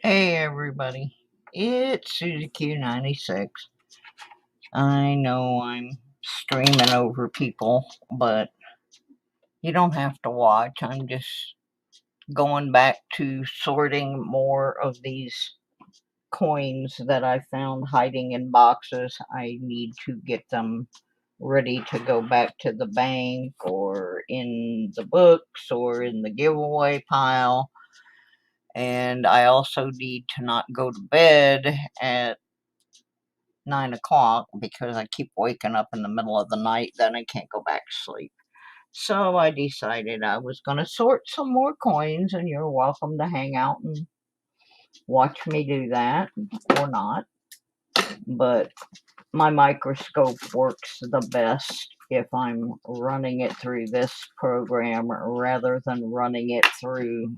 Hey everybody, it's Susie Q96. I know I'm streaming over people, but you don't have to watch. I'm just going back to sorting more of these coins that I found hiding in boxes. I need to get them ready to go back to the bank or in the books or in the giveaway pile. And I also need to not go to bed at 9 o'clock because I keep waking up in the middle of the night, then I can't go back to sleep. So I decided I was going to sort some more coins, and you're welcome to hang out and watch me do that or not. But my microscope works the best if I'm running it through this program rather than running it through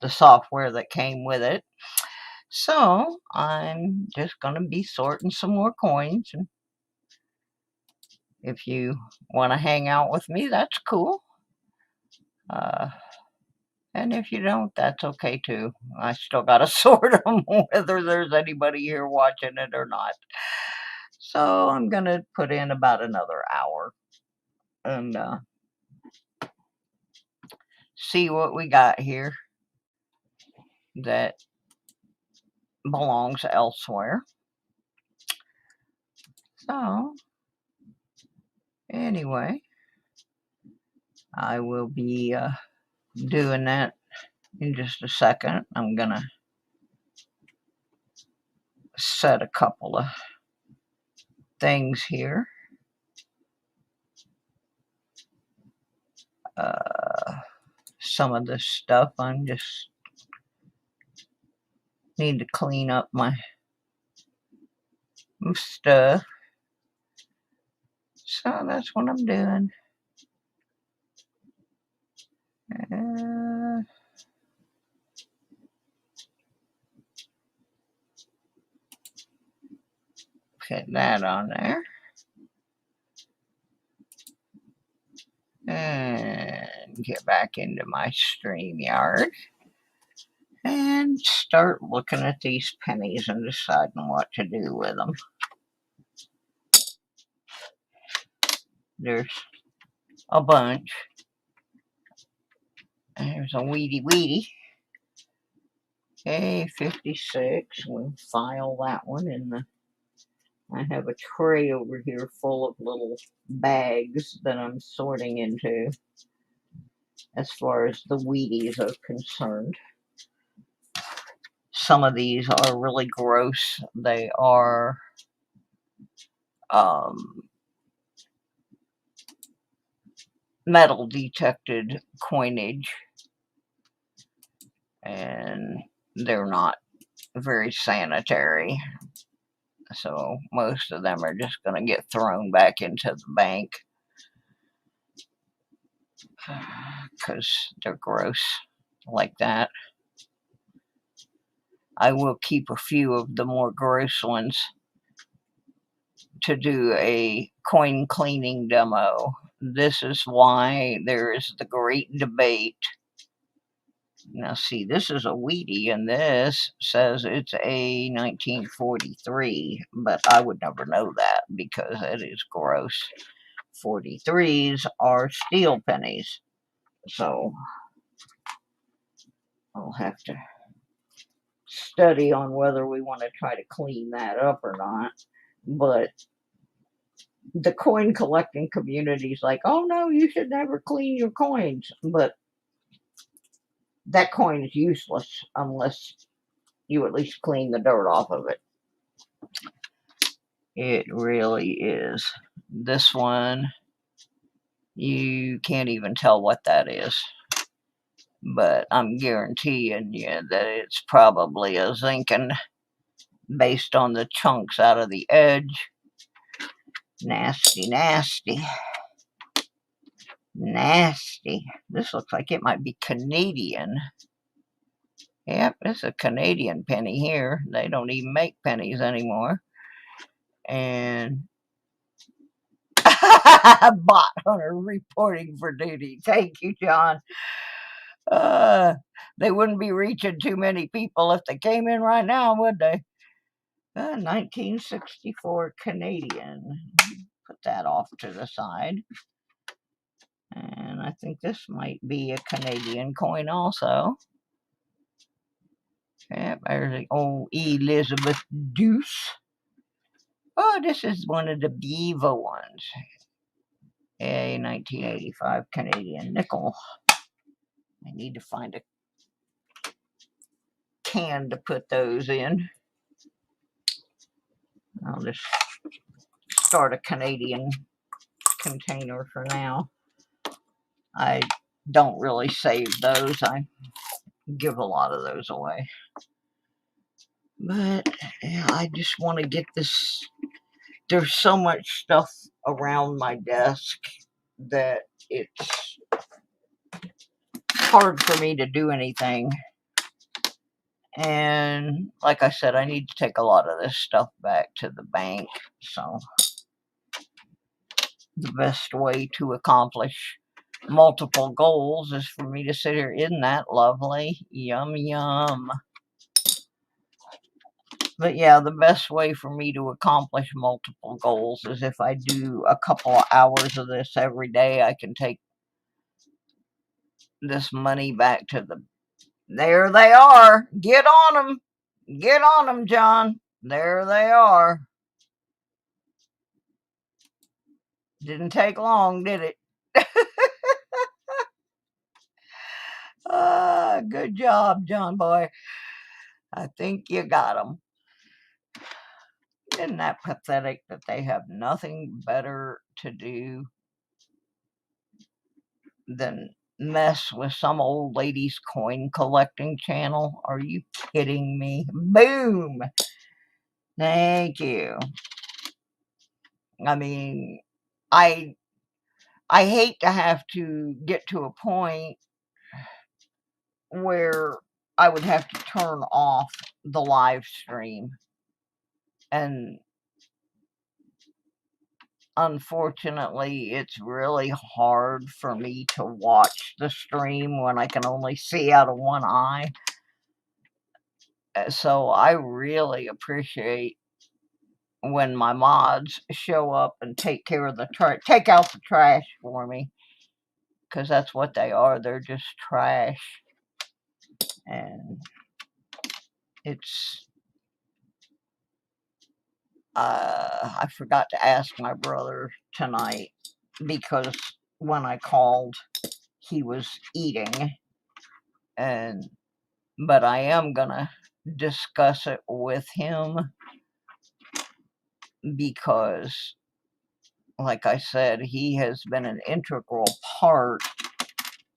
the software that came with it. So I'm just going to be sorting some more coins, and if you want to hang out with me, that's cool. Uh, and if you don't, that's okay too. I still got to sort them whether there's anybody here watching it or not. So I'm going to put in about another hour and see what we got here that belongs elsewhere. So, anyway, I will be doing that in just a second. I'm going to set a couple of things here. Some of this stuff I'm just need to clean up my stuff. So that's what I'm doing. Put that on there. And get back into my StreamYard and start looking at these pennies and deciding what to do with them. There's a bunch. There's a weedy. Okay, 56. We'll file that one in the. I have a tray over here full of little bags that I'm sorting into as far as the Wheaties are concerned. Some of these are really gross. They are metal detected coinage, and they're not very sanitary. So most of them are just going to get thrown back into the bank because they're gross like that. I will keep a few of the more gross ones to do a coin cleaning demo. This is why there is the great debate. Now see, this is a Wheatie, and this says it's a 1943, but I would never know that because it is gross. 43s are steel pennies, so I'll have to study on whether we want to try to clean that up or not. But the coin collecting community is like, oh no, you should never clean your coins. But that coin is useless unless you at least clean the dirt off of it. It really is. This one, you can't even tell what that is. But I'm guaranteeing you that it's probably a zinking based on the chunks out of the edge. Nasty. This looks like it might be Canadian. Yep, it's a Canadian penny here. They don't even make pennies anymore. And Bot Hunter reporting for duty. Thank you, John. They wouldn't be reaching too many people if they came in right now, would they? 1964 Canadian. Put that off to the side. And I think this might be a Canadian coin also. Yep, there's the old Elizabeth Deuce. Oh, this is one of the Beaver ones. A 1985 Canadian nickel. I need to find a can to put those in. I'll just start a Canadian container for now. I don't really save those. I give a lot of those away. But yeah, I just want to get this. There's so much stuff around my desk that it's hard for me to do anything. And like I said, I need to take a lot of this stuff back to the bank. So the best way to accomplish multiple goals is for me to sit here. Isn't that lovely? Yum, yum. But yeah, the best way for me to accomplish multiple goals is if I do a couple of hours of this every day. I can take this money back to the... There they are. Get on them. Get on them, John. There they are. Didn't take long, did it? Good job, John boy. I think you got them. Isn't that pathetic that they have nothing better to do than mess with some old lady's coin collecting channel? Are you kidding me? Boom! Thank you. I mean, I hate to have to get to a point where I would have to turn off the live stream. And unfortunately, it's really hard for me to watch the stream when I can only see out of one eye. So I really appreciate when my mods show up and take care of the take out the trash for me, because that's what they are. They're just trash. And it's I forgot to ask my brother tonight, because when I called he was eating, and but I am gonna discuss it with him, because like I said, he has been an integral part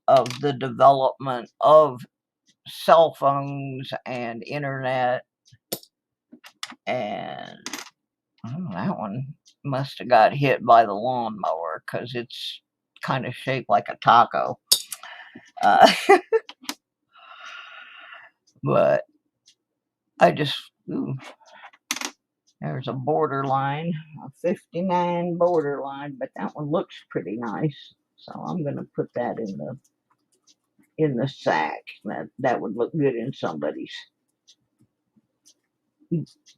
of the development of cell phones and internet. And oh, that one must have got hit by the lawnmower, because it's kind of shaped like a taco. But I just, ooh, there's a borderline, a 59 borderline, but that one looks pretty nice. So I'm going to put that in the sack. That would look good in somebody's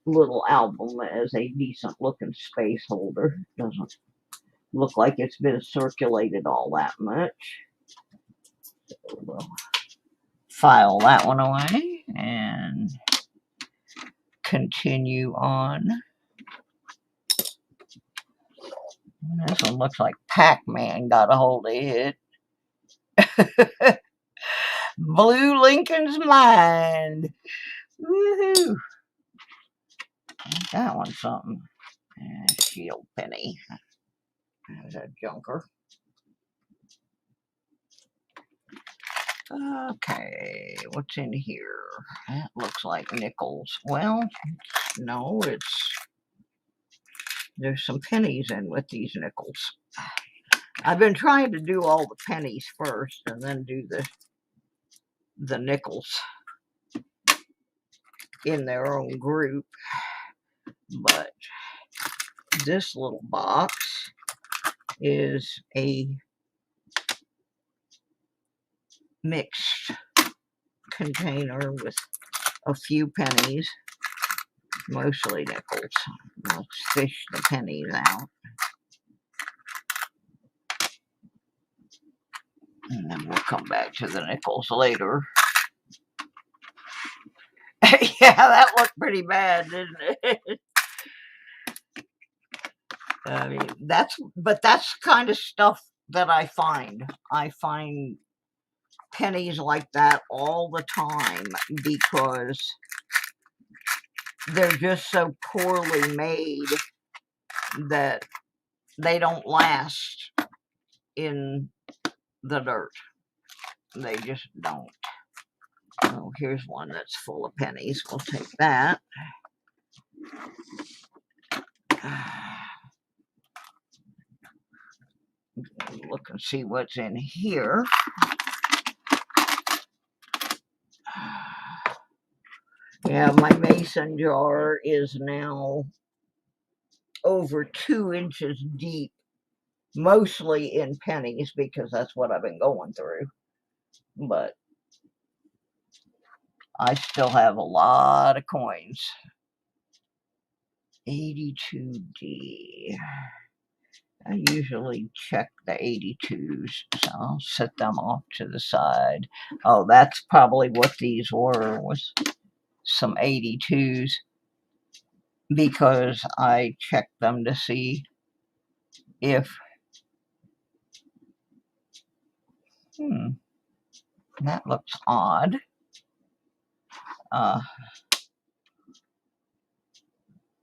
little album as a decent looking space holder. Doesn't look like it's been circulated all that much. So we'll file that one away and continue on. This one looks like Pac-Man got a hold of it. Blue Lincoln's Mind. Woohoo! That one's something. Shield penny. There's a junker. Okay, what's in here? That looks like nickels. Well, no, there's some pennies in with these nickels. I've been trying to do all the pennies first and then do the nickels in their own group. But this little box is a mixed container with a few pennies, mostly nickels. I'll fish the pennies out. And then we'll come back to the nickels later. Yeah, that looked pretty bad, didn't it? I mean, that's kind of stuff that I find. I find pennies like that all the time because they're just so poorly made that they don't last in the dirt. They just don't. Oh, here's one that's full of pennies. We'll take that. Look and see what's in here. Yeah, my mason jar is now over 2 inches deep, mostly in pennies because that's what I've been going through. But I still have a lot of coins. 82D. I usually check the 82s, so I'll set them off to the side. Oh, that's probably what these were, was some 82s, because I checked them to see if, that looks odd.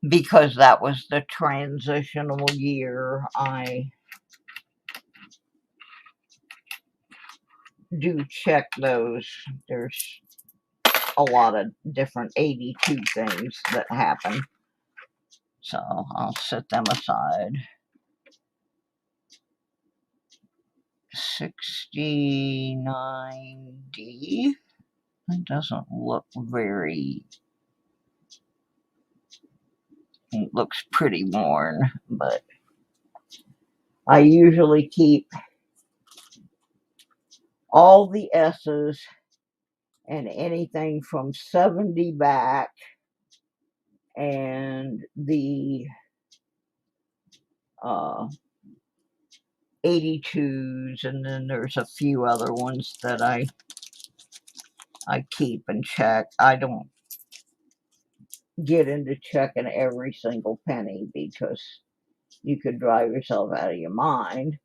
Because that was the transitional year, I do check those. There's a lot of different 82 things that happen. So I'll set them aside. 69D. It doesn't look very... It looks pretty worn, but I usually keep all the S's and anything from 70 back, and the 82s, and then there's a few other ones that I keep and check. I don't get into checking every single penny because you could drive yourself out of your mind.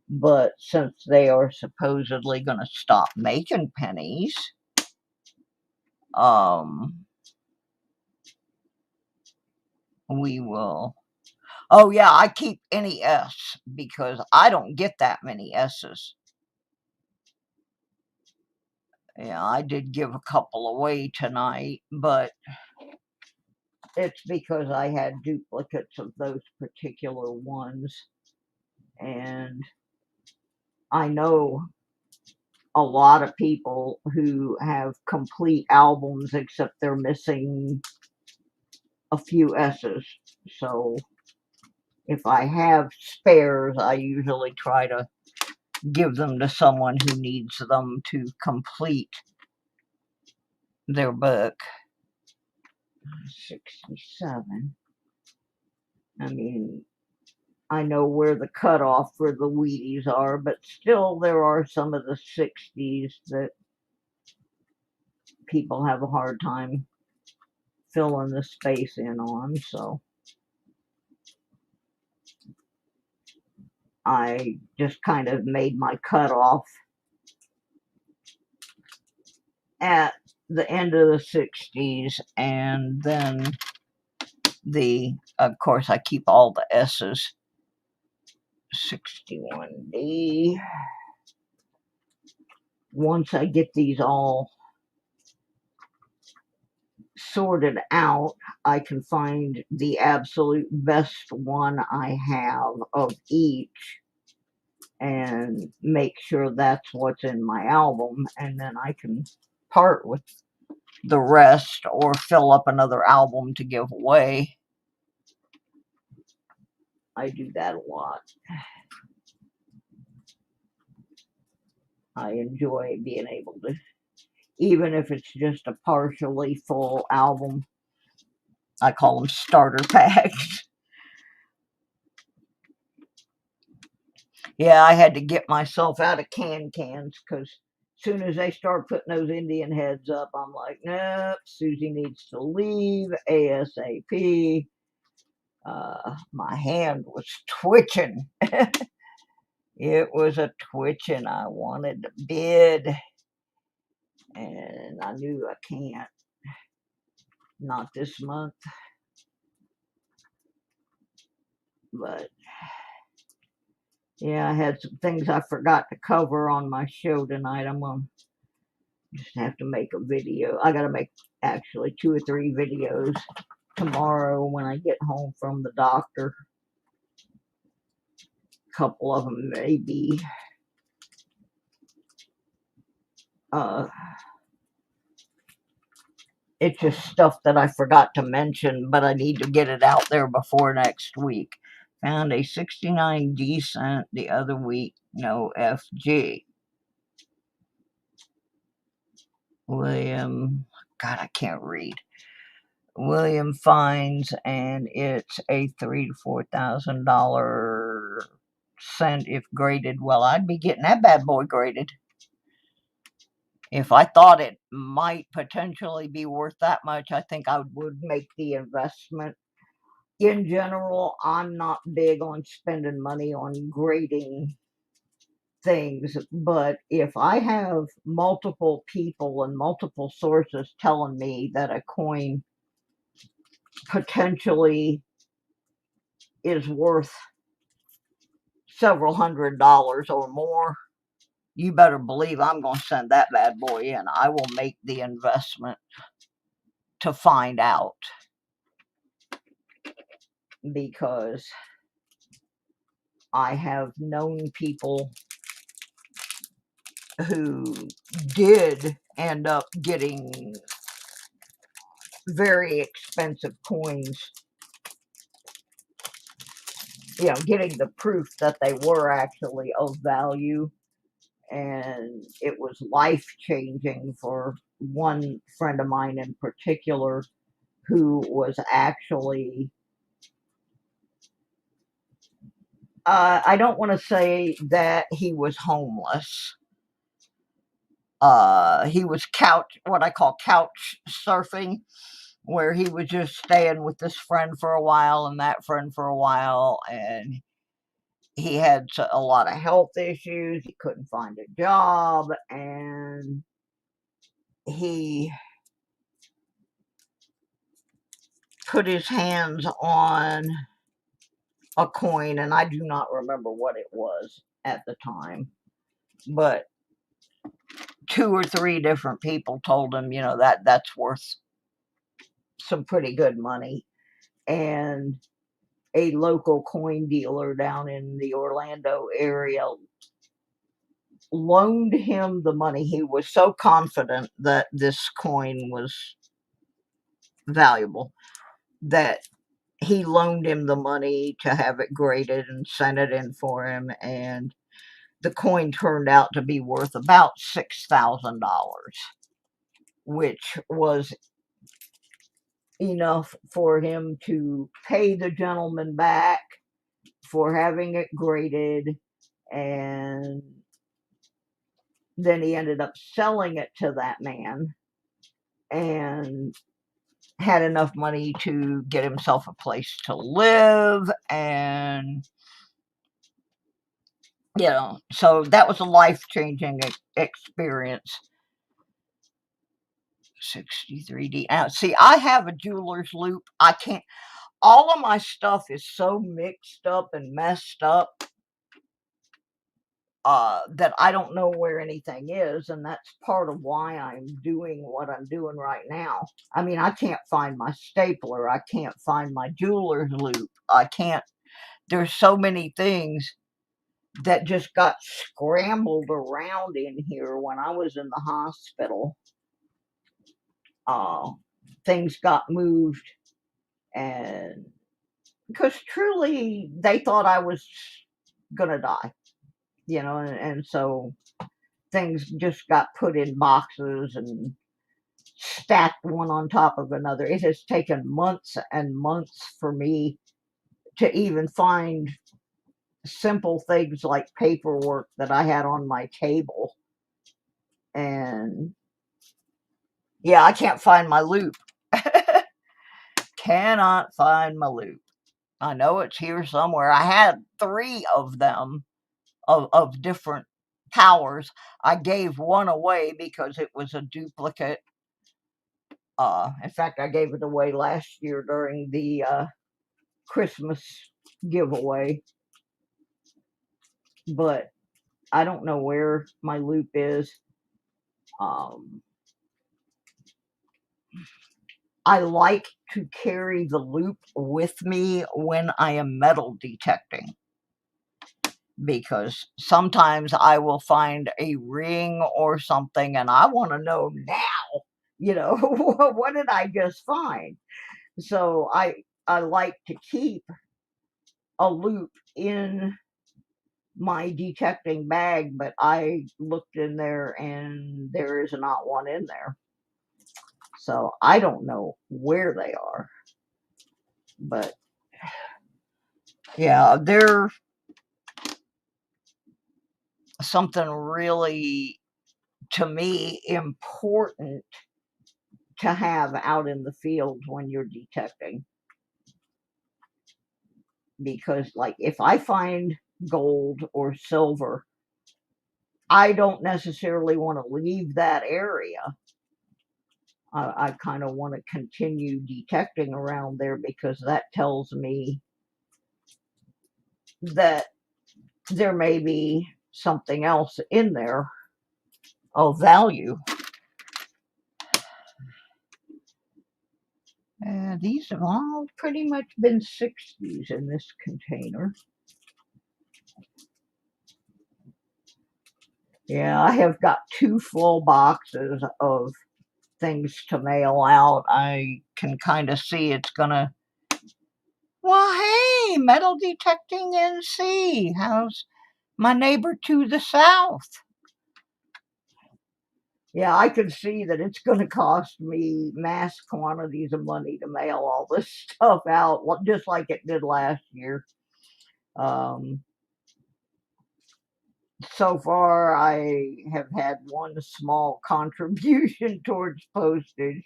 But since they are supposedly going to stop making pennies, we will... Oh yeah, I keep any S because I don't get that many S's. Yeah, I did give a couple away tonight, but it's because I had duplicates of those particular ones. And I know a lot of people who have complete albums, except they're missing a few S's. So if I have spares, I usually try to give them to someone who needs them to complete their book. 67. I mean, I know where the cutoff for the Wheaties are, but still there are some of the 60s that people have a hard time filling the space in on, so I just kind of made my cutoff at the end of the 60s, and then of course, I keep all the S's. 61D. Once I get these all sorted out, I can find the absolute best one I have of each and make sure that's what's in my album, and then I can part with the rest or fill up another album to give away. I do that a lot. I enjoy being able to even if it's just a partially full album. I call them starter packs. Yeah, I had to get myself out of cans because as soon as they start putting those Indian heads up, I'm like, nope, Susie needs to leave ASAP. My hand was twitching. It was a twitching. I wanted to bid, and I knew I can't. Not this month. But yeah, I had some things I forgot to cover on my show tonight. I'm going to just have to make a video. I got to make actually 2 or 3 videos tomorrow when I get home from the doctor. A couple of them maybe. It's just stuff that I forgot to mention, but I need to get it out there before next week. Found a 69 decent the other week, no FG. William, God, I can't read. William Fines, and it's a $3,000 to $4,000 cent if graded. Well, I'd be getting that bad boy graded. If I thought it might potentially be worth that much, I think I would make the investment. In general, I'm not big on spending money on grading things, but if I have multiple people and multiple sources telling me that a coin potentially is worth several $100s or more, you better believe I'm going to send that bad boy in. I will make the investment to find out, because I have known people who did end up getting very expensive coins, getting the proof that they were actually of value. And it was life changing for one friend of mine in particular, who was actually, I don't want to say that he was homeless. He was what I call couch surfing, where he was just staying with this friend for a while and that friend for a while, and he had a lot of health issues. He couldn't find a job, and he put his hands on a coin, and I do not remember what it was at the time, but 2 or 3 different people told him, that's worth some pretty good money. And a local coin dealer down in the Orlando area loaned him the money. He was so confident that this coin was valuable that he loaned him the money to have it graded and sent it in for him. And the coin turned out to be worth about $6,000, which was enough for him to pay the gentleman back for having it graded. And then he ended up selling it to that man and had enough money to get himself a place to live. And so that was a life-changing experience. 63D. Now, see, I have a jeweler's loop. I can't, all of my stuff is so mixed up and messed up that I don't know where anything is, and that's part of why I'm doing what I'm doing right now. I mean, I can't find my stapler. I can't find my jeweler's loop. There's so many things that just got scrambled around in here when I was in the hospital. Things got moved, and because truly they thought I was gonna die, and so things just got put in boxes and stacked one on top of another. It has taken months and months for me to even find simple things like paperwork that I had on my table. And yeah, I can't find my loop. Cannot find my loop. I know it's here somewhere. I had 3 of them of different powers. I gave one away because it was a duplicate. In fact, I gave it away last year during the Christmas giveaway. But I don't know where my loop is. Um, I like to carry the loop with me when I am metal detecting, because sometimes I will find a ring or something and I want to know now, what did I just find? So I like to keep a loop in my detecting bag, but I looked in there and there is not one in there. So I don't know where they are. But yeah, they're something really, to me, important to have out in the field when you're detecting. Because, like, if I find gold or silver, I don't necessarily want to leave that area. I kind of want to continue detecting around there because that tells me that there may be something else in there of value. These have all pretty much been 60s in this container. Yeah, I have got 2 full boxes of things to mail out. I can kind of see it's gonna. Well, hey, metal detecting NC. How's my neighbor to the south? Yeah, I can see that it's going to cost me mass quantities of money to mail all this stuff out, just like it did last year. Um, so far, I have had one small contribution towards postage.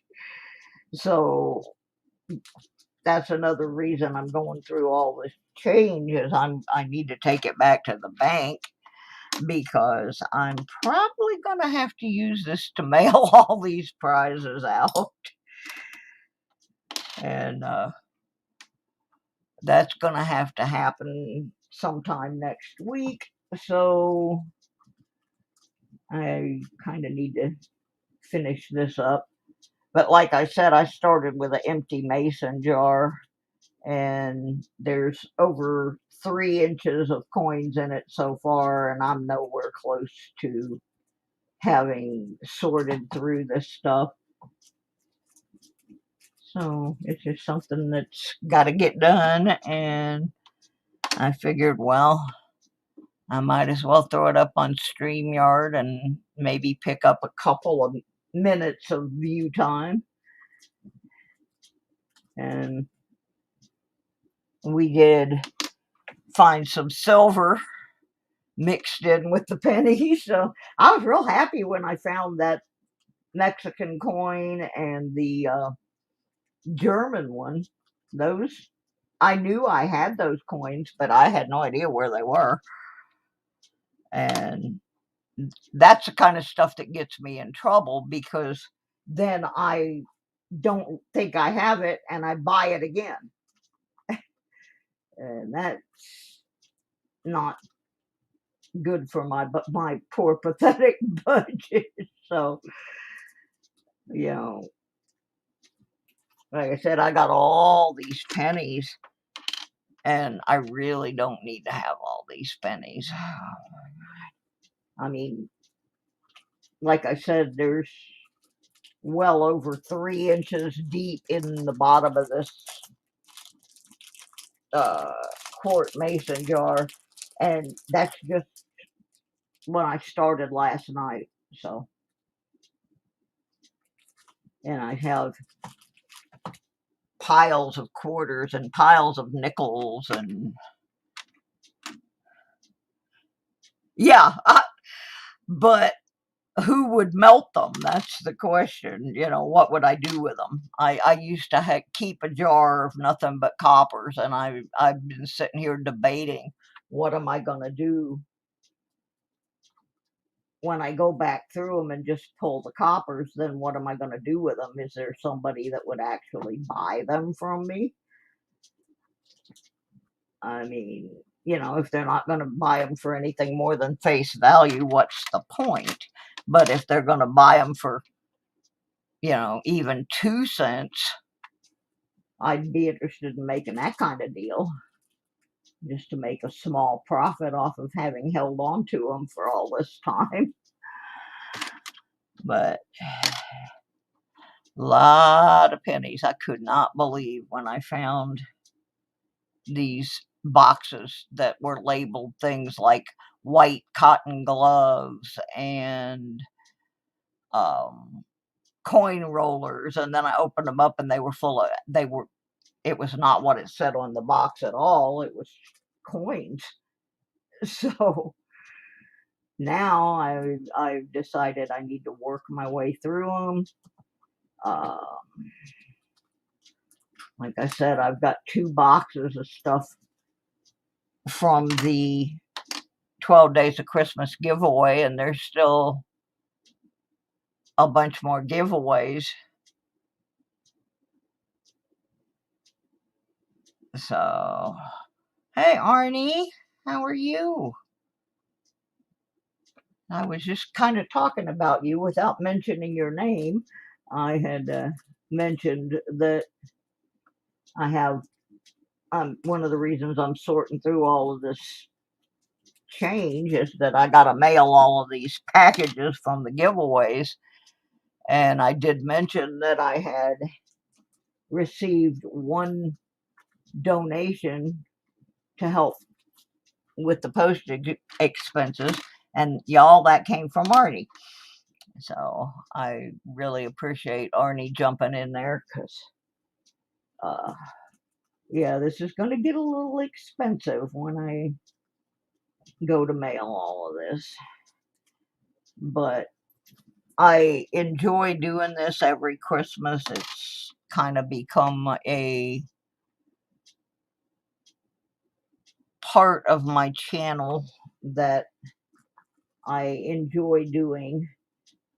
So that's another reason I'm going through all this change is I need to take it back to the bank because I'm probably going to have to use this to mail all these prizes out. And that's going to have to happen sometime next week. So I kind of need to finish this up. But like I said, I started with an empty mason jar, and there's over 3 inches of coins in it so far, and I'm nowhere close to having sorted through this stuff. So it's just something that's got to get done, and I figured, well, I might as well throw it up on StreamYard and maybe pick up a couple of minutes of view time. And we did find some silver mixed in with the pennies. So I was real happy when I found that Mexican coin and the German one. Those, I knew I had those coins, but I had no idea where they were. And that's the kind of stuff that gets me in trouble because then I don't think I have it and I buy it again. And that's not good for my poor pathetic budget. So, you know, like I said, I got all these pennies and I really don't need to have all these pennies. I mean, like I said, there's well over 3 inches deep in the bottom of this uh, quart mason jar, and that's just when I started last night. So, and I have piles of quarters and piles of nickels and yeah, but who would melt them? That's the question. What would I do with them? I used to keep a jar of nothing but coppers, and I've been sitting here debating what am I going to do when I go back through them and just pull the coppers. Then what am I going to do with them? Is there somebody that would actually buy them from me? I mean, if they're not going to buy them for anything more than face value, what's the point? But if they're going to buy them for, even 2 cents, I'd be interested in making that kind of deal just to make a small profit off of having held on to them for all this time. But a lot of pennies. I could not believe when I found these boxes that were labeled things like white cotton gloves and coin rollers, and then I opened them up and it was not what it said on the box at all. It was coins. So now I've decided I need to work my way through them. Like I said, I've got 2 boxes of stuff from the 12 Days of Christmas giveaway, and there's still a bunch more giveaways. So, hey, Arnie, how are you? I was just kind of talking about you without mentioning your name. I had mentioned that I have, one of the reasons I'm sorting through all of this change is that I got to mail all of these packages from the giveaways. And I did mention that I had received one donation to help with the postage expenses. And y'all, that came from Arnie. So I really appreciate Arnie jumping in there because, yeah, this is going to get a little expensive when I go to mail all of this. But I enjoy doing this every Christmas. It's kind of become a part of my channel that I enjoy doing.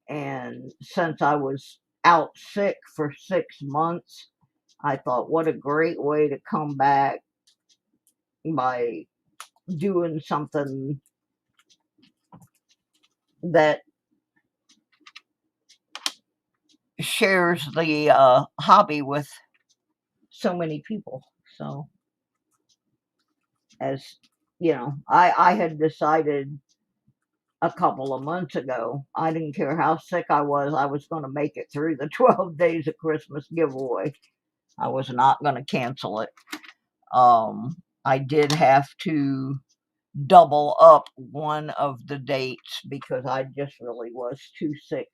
And since I was out sick for 6 months, I thought, what a great way to come back by doing something that shares the hobby with so many people. So, as I had decided a couple of months ago, I didn't care how sick I was going to make it through the 12 Days of Christmas giveaway. I was not going to cancel it. I did have to double up one of the dates because I just really was too sick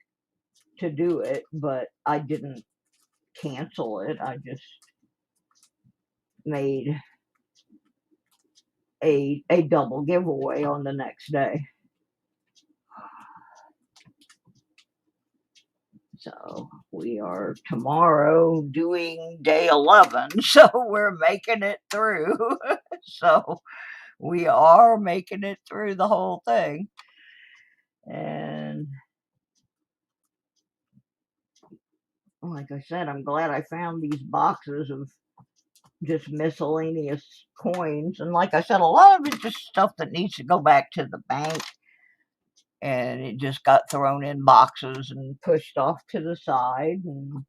to do it, but I didn't cancel it. I just made a double giveaway on the next day. So we are tomorrow doing day 11, so we're making it through. So we are making it through the whole thing. And like I said, I'm glad I found these boxes of just miscellaneous coins. And like I said, a lot of it's just stuff that needs to go back to the bank. And it just got thrown in boxes and pushed off to the side and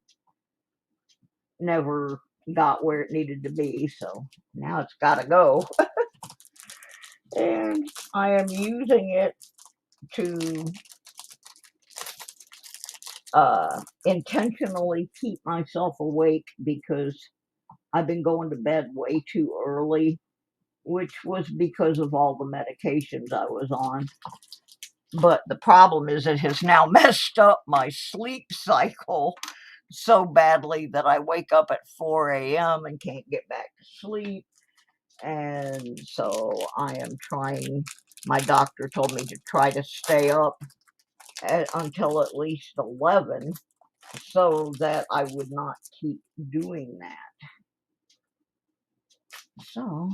never got where it needed to be. So now it's got to go. And I am using it to intentionally keep myself awake because I've been going to bed way too early, which was because of all the medications I was on. But the problem is it has now messed up my sleep cycle so badly that I wake up at 4 a.m. and can't get back to sleep. And so I am trying, my doctor told me to try to stay up until at least 11 so that I would not keep doing that. So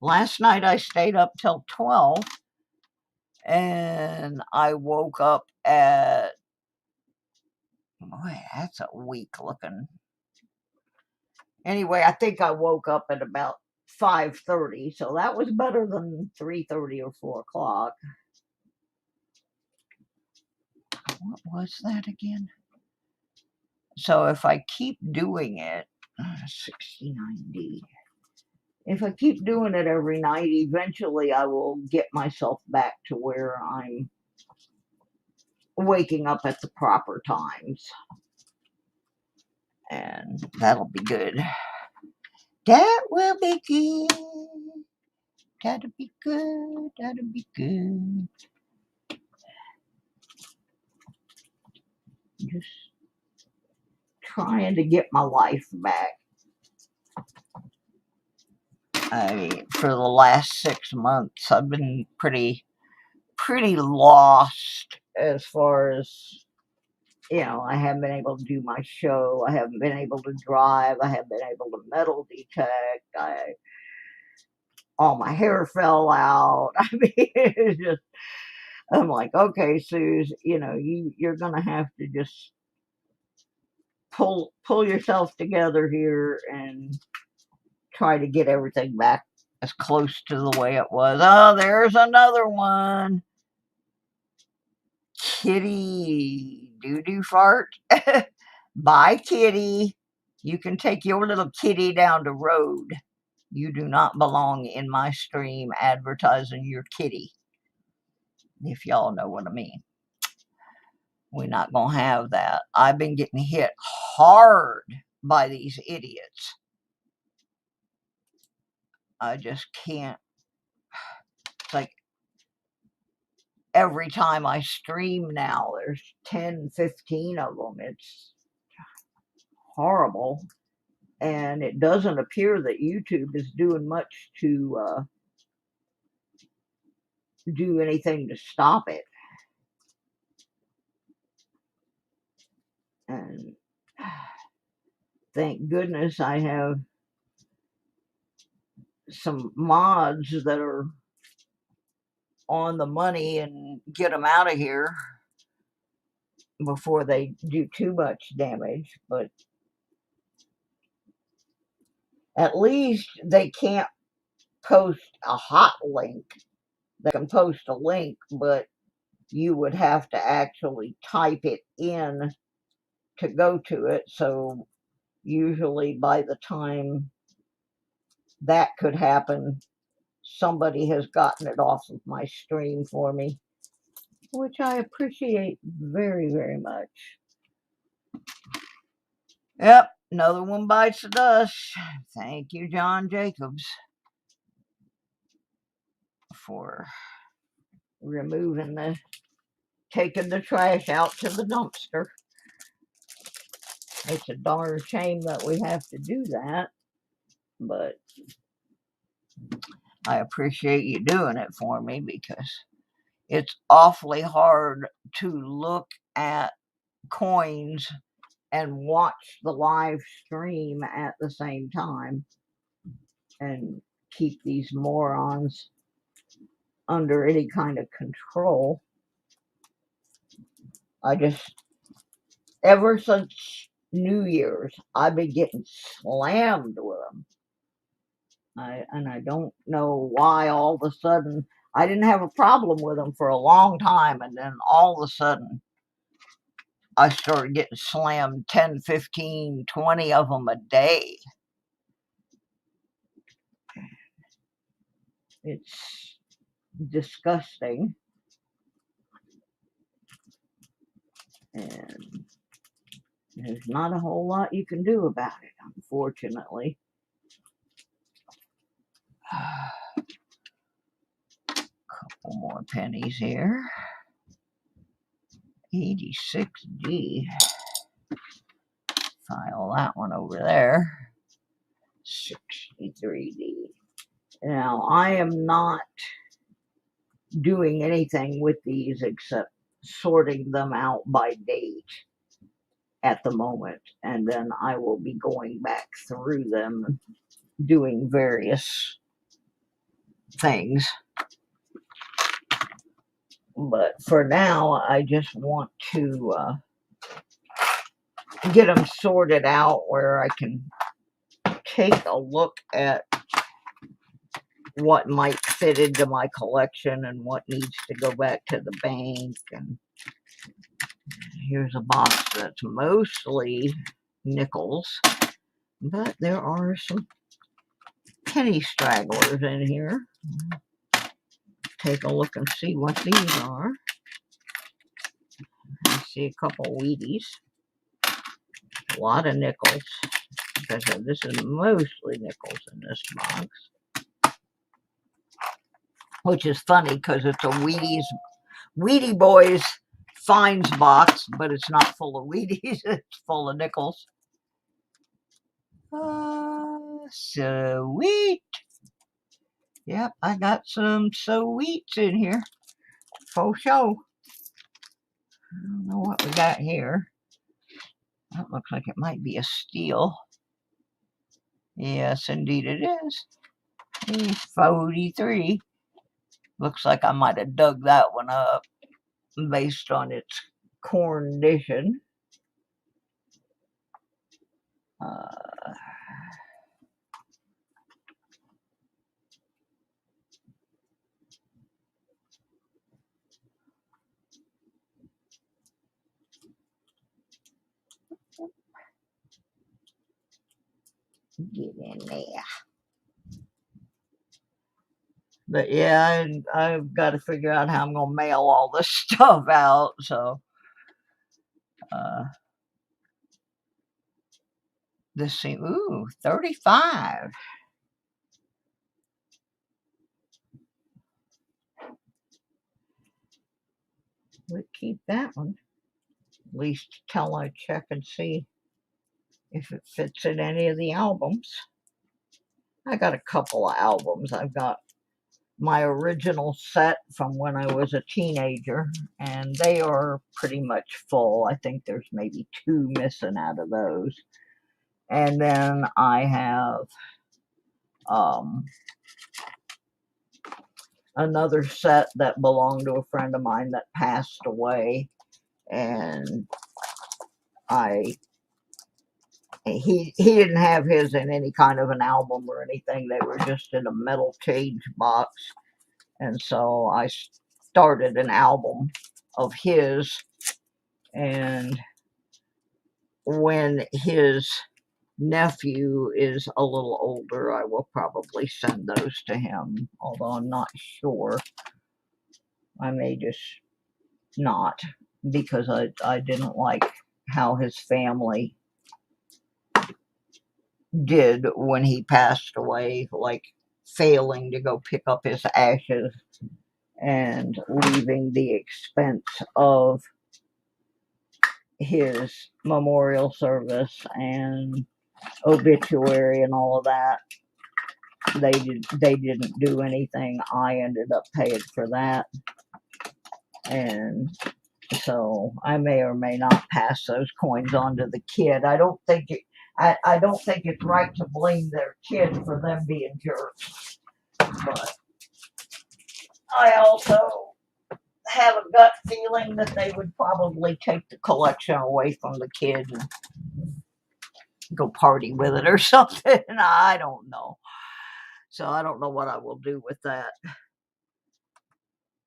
last night I stayed up till 12 and I woke up at, boy, that's a weak looking. Anyway, I think I woke up at about 5:30, so that was better than 3:30 or 4 o'clock. What was that again? So if I keep doing it, 69D. If I keep doing it every night, eventually I will get myself back to where I'm waking up at the proper times. And that'll be good. That will be good. That'll be good. That'll be good. Just trying to get my life back. For the last 6 months, I've been pretty lost as far as, I haven't been able to do my show. I haven't been able to drive. I haven't been able to metal detect. All my hair fell out. I mean, it's just, I'm like, okay, Suze, you're gonna have to just pull yourself together here and try to get everything back as close to the way it was. Oh, there's another one. Kitty doo-doo fart. Bye, kitty. You can take your little kitty down the road. You do not belong in my stream advertising your kitty. If y'all know what I mean. We're not going to have that. I've been getting hit hard by these idiots. I just can't. It's like every time I stream now, there's 10, 15 of them. It's horrible. And it doesn't appear that YouTube is doing much to do anything to stop it. And thank goodness I have some mods that are on the money and get them out of here before they do too much damage. But at least they can't post a hot link. They can post a link, but you would have to actually type it in to go to it. So usually by the time that could happen, somebody has gotten it off of my stream for me, which I appreciate very, very much. Yep, another one bites the dust. Thank you, John Jacobs, for taking the trash out to the dumpster. It's a darn shame that we have to do that, but I appreciate you doing it for me because it's awfully hard to look at coins and watch the live stream at the same time and keep these morons under any kind of control. Ever since New Year's, I've been getting slammed with them. And I don't know why all of a sudden, I didn't have a problem with them for a long time, and then all of a sudden, I started getting slammed 10, 15, 20 of them a day. It's disgusting. And there's not a whole lot you can do about it, unfortunately. Couple more pennies here. 86D. File that one over there. 63D. Now, I am not doing anything with these except sorting them out by date at the moment, and then I will be going back through them doing various things. But for now, I just want to get them sorted out where I can take a look at what might fit into my collection and what needs to go back to the bank. And here's a box that's mostly nickels, but there are some penny stragglers in here. Take a look and see what these are. I see a couple Wheaties, a lot of nickels. Like I said, this is mostly nickels in this box, which is funny because it's a Wheatie Boys finds box, but it's not full of Wheaties. It's full of nickels. Sweet. Yep, I got some sweets in here. For sure. I don't know what we got here. That looks like it might be a steal. Yes, indeed it is. 43. Looks like I might have dug that one up based on its condition. Get in there. But yeah, I've got to figure out how I'm going to mail all this stuff out. So, this seems, ooh, 35. We'll keep that one. At least till I check and see if it fits in any of the albums. I got a couple of albums. I've got my original set from when I was a teenager, and they are pretty much full. I think there's maybe 2 missing out of those. And then I have another set that belonged to a friend of mine that passed away, and he didn't have his in any kind of an album or anything. They were just in a metal cage box. And so I started an album of his, and when his nephew is a little older, I will probably send those to him, although I'm not sure. I may just not, because I didn't like how his family did when he passed away, like failing to go pick up his ashes and leaving the expense of his memorial service and obituary and all of that. They didn't do anything. I ended up paying for that, and so I may or may not pass those coins on to the kid. I don't think it's right to blame their kid for them being jerks, but I also have a gut feeling that they would probably take the collection away from the kid and go party with it or something. I don't know. So I don't know what I will do with that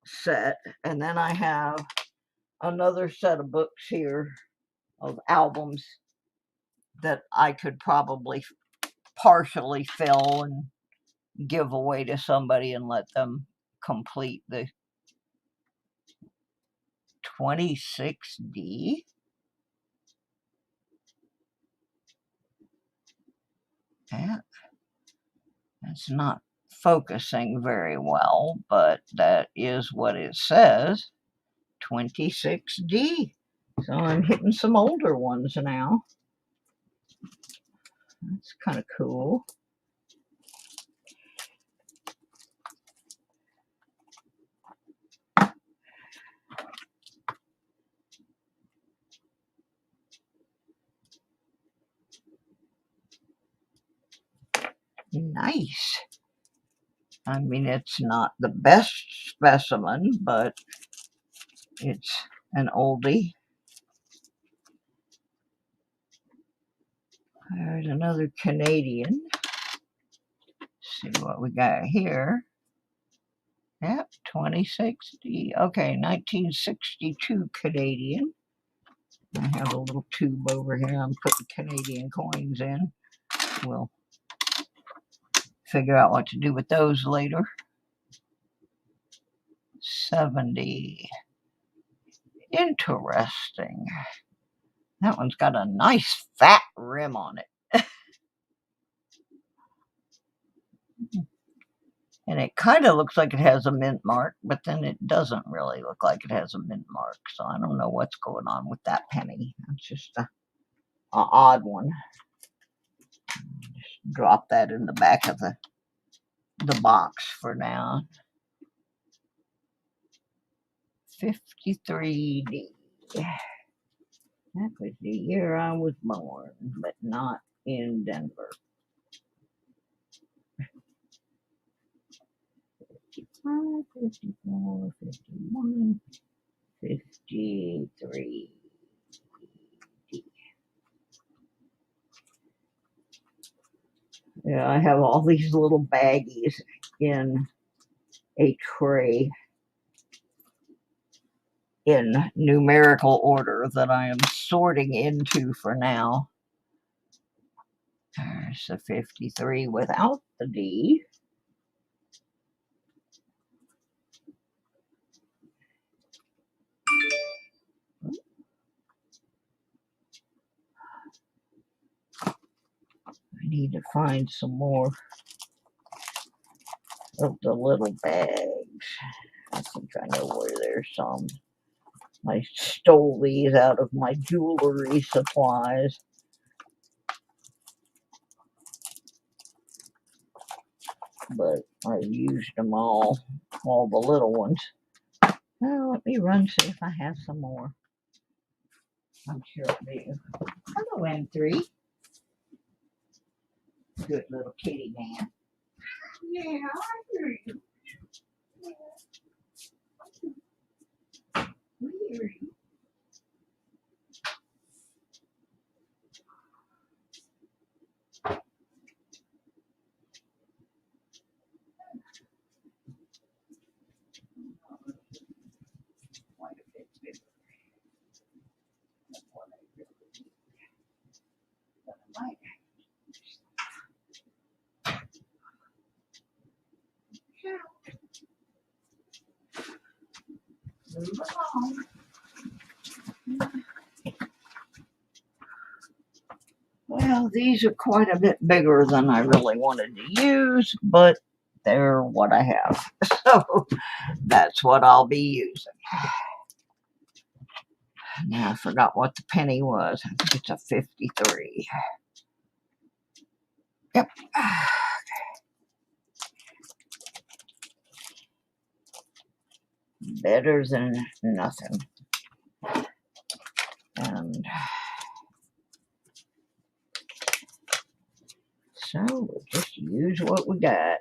set. And then I have another set of books here of albums that I could probably partially fill and give away to somebody and let them complete the 26D. That's not focusing very well, but that is what it says. 26D. So I'm hitting some older ones now. That's kind of cool. Nice. I mean, it's not the best specimen, but it's an oldie. There's another Canadian. Let's see what we got here. Yep, 26D. Okay, 1962 Canadian. I have a little tube over here. I'm putting Canadian coins in. We'll figure out what to do with those later. 70. Interesting. That one's got a nice fat rim on it. And it kind of looks like it has a mint mark, but then it doesn't really look like it has a mint mark. So I don't know what's going on with that penny. It's just a odd one. Just drop that in the back of the box for now. 53D. That was the year I was born, but not in Denver. 55, 54, 51, 53. Yeah, I have all these little baggies in a tray in numerical order that I am sorting into for now. There's the 53 without the D. I need to find some more of the little bags. I think I know where there's some. I stole these out of my jewelry supplies. But I've used them all the little ones. Well, let me run see if I have some more. I'm sure I do. Hello, M3. Good little kitty man. Yeah, I hear you. We hear you. Quite a bit bigger than what I really need. But I might move along. Well, these are quite a bit bigger than I really wanted to use, but they're what I have. So that's what I'll be using. Now I forgot what the penny was. I think it's a 53. Yep. Better than nothing. And so we'll just use what we got.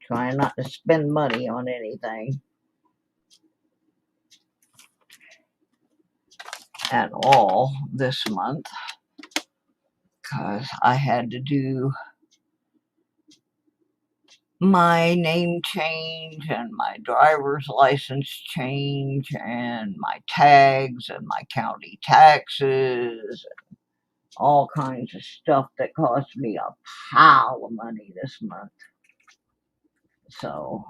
Try not to spend money on anything at all this month, because I had to do my name change and my driver's license change and my tags and my county taxes and all kinds of stuff that cost me a pile of money this month. So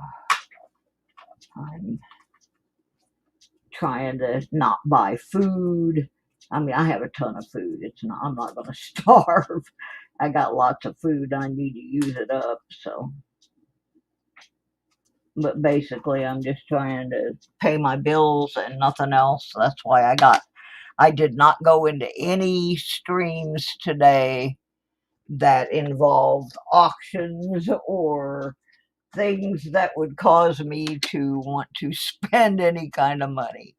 I'm trying to not buy food. I mean, I have a ton of food. I'm not going to starve. I got lots of food. I need to use it up. So But basically, I'm just trying to pay my bills and nothing else. That's why I did not go into any streams today that involved auctions or things that would cause me to want to spend any kind of money.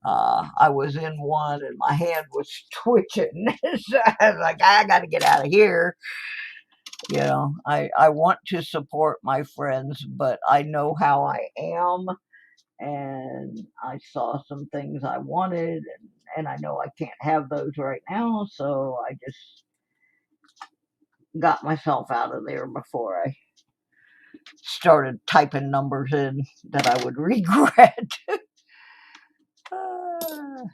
I was in one and my hand was twitching. So I was like, I got to get out of here. You know, I want to support my friends, but I know how I am. And I saw some things I wanted, and I know I can't have those right now. So I just got myself out of there before I started typing numbers in that I would regret. uh,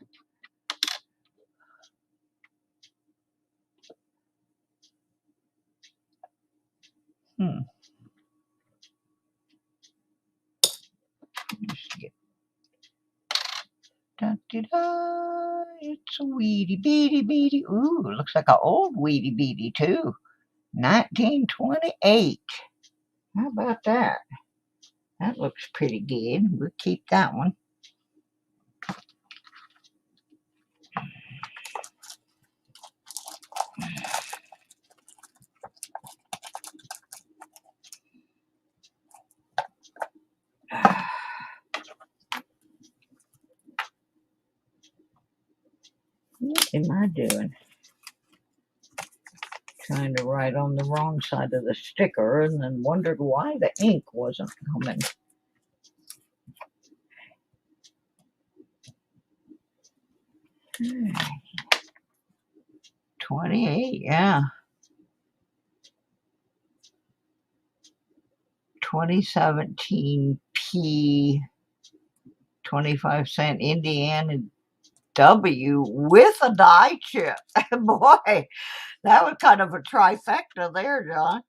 hmm. Just get, da, da, da. It's a weedy beady beady. Ooh, looks like an old weedy beady too. 1928. How about that? That looks pretty good. We'll keep that one. What am I doing? Trying to write on the wrong side of the sticker and then wondered why the ink wasn't coming. 28, yeah. 2017 P 25-cent Indiana W with a die chip. Boy, that was kind of a trifecta there, John.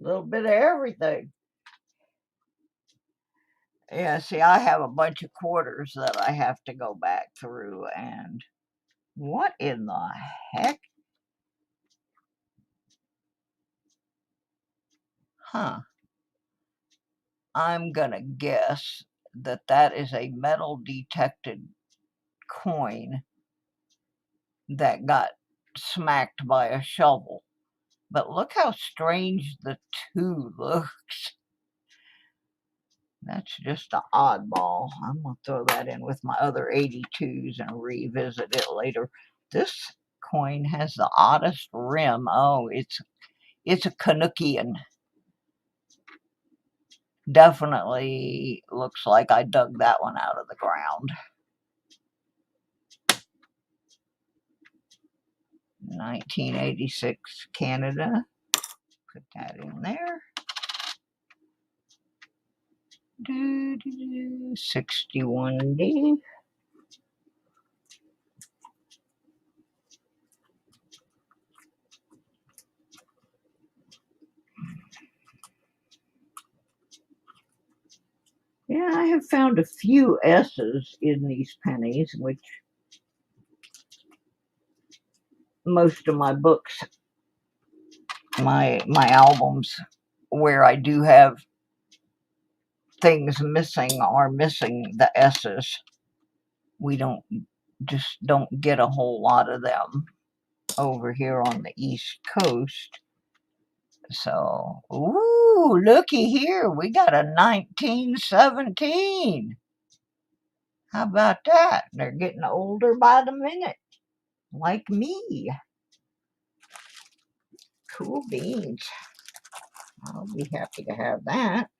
A little bit of everything. Yeah, see, I have a bunch of quarters that I have to go back through, and what in the heck? Huh. I'm gonna guess that that is a metal detected coin that got smacked by a shovel. But look how strange the two looks. That's just an oddball. I'm going to throw that in with my other 82s and revisit it later. This coin has the oddest rim. Oh, it's a Canuckian. Definitely looks like I dug that one out of the ground. 1986 Canada. Put that in there. 61D. Yeah, I have found a few S's in these pennies, which most of my books, my albums, where I do have things missing are missing the S's. We don't get a whole lot of them over here on the East Coast. So, ooh, looky here. We got a 1917. How about that? They're getting older by the minute, like me. Cool beans. I'll be happy to have that.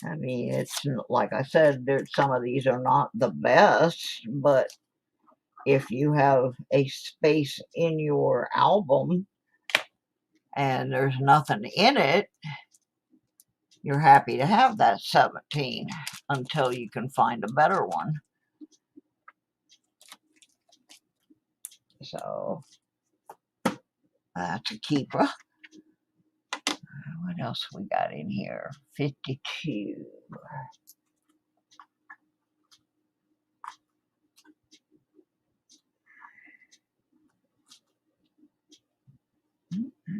I mean, it's like I said, some of these are not the best, but if you have a space in your album and there's nothing in it, you're happy to have that 17 until you can find a better one. So that's a keeper. What else we got in here? 52.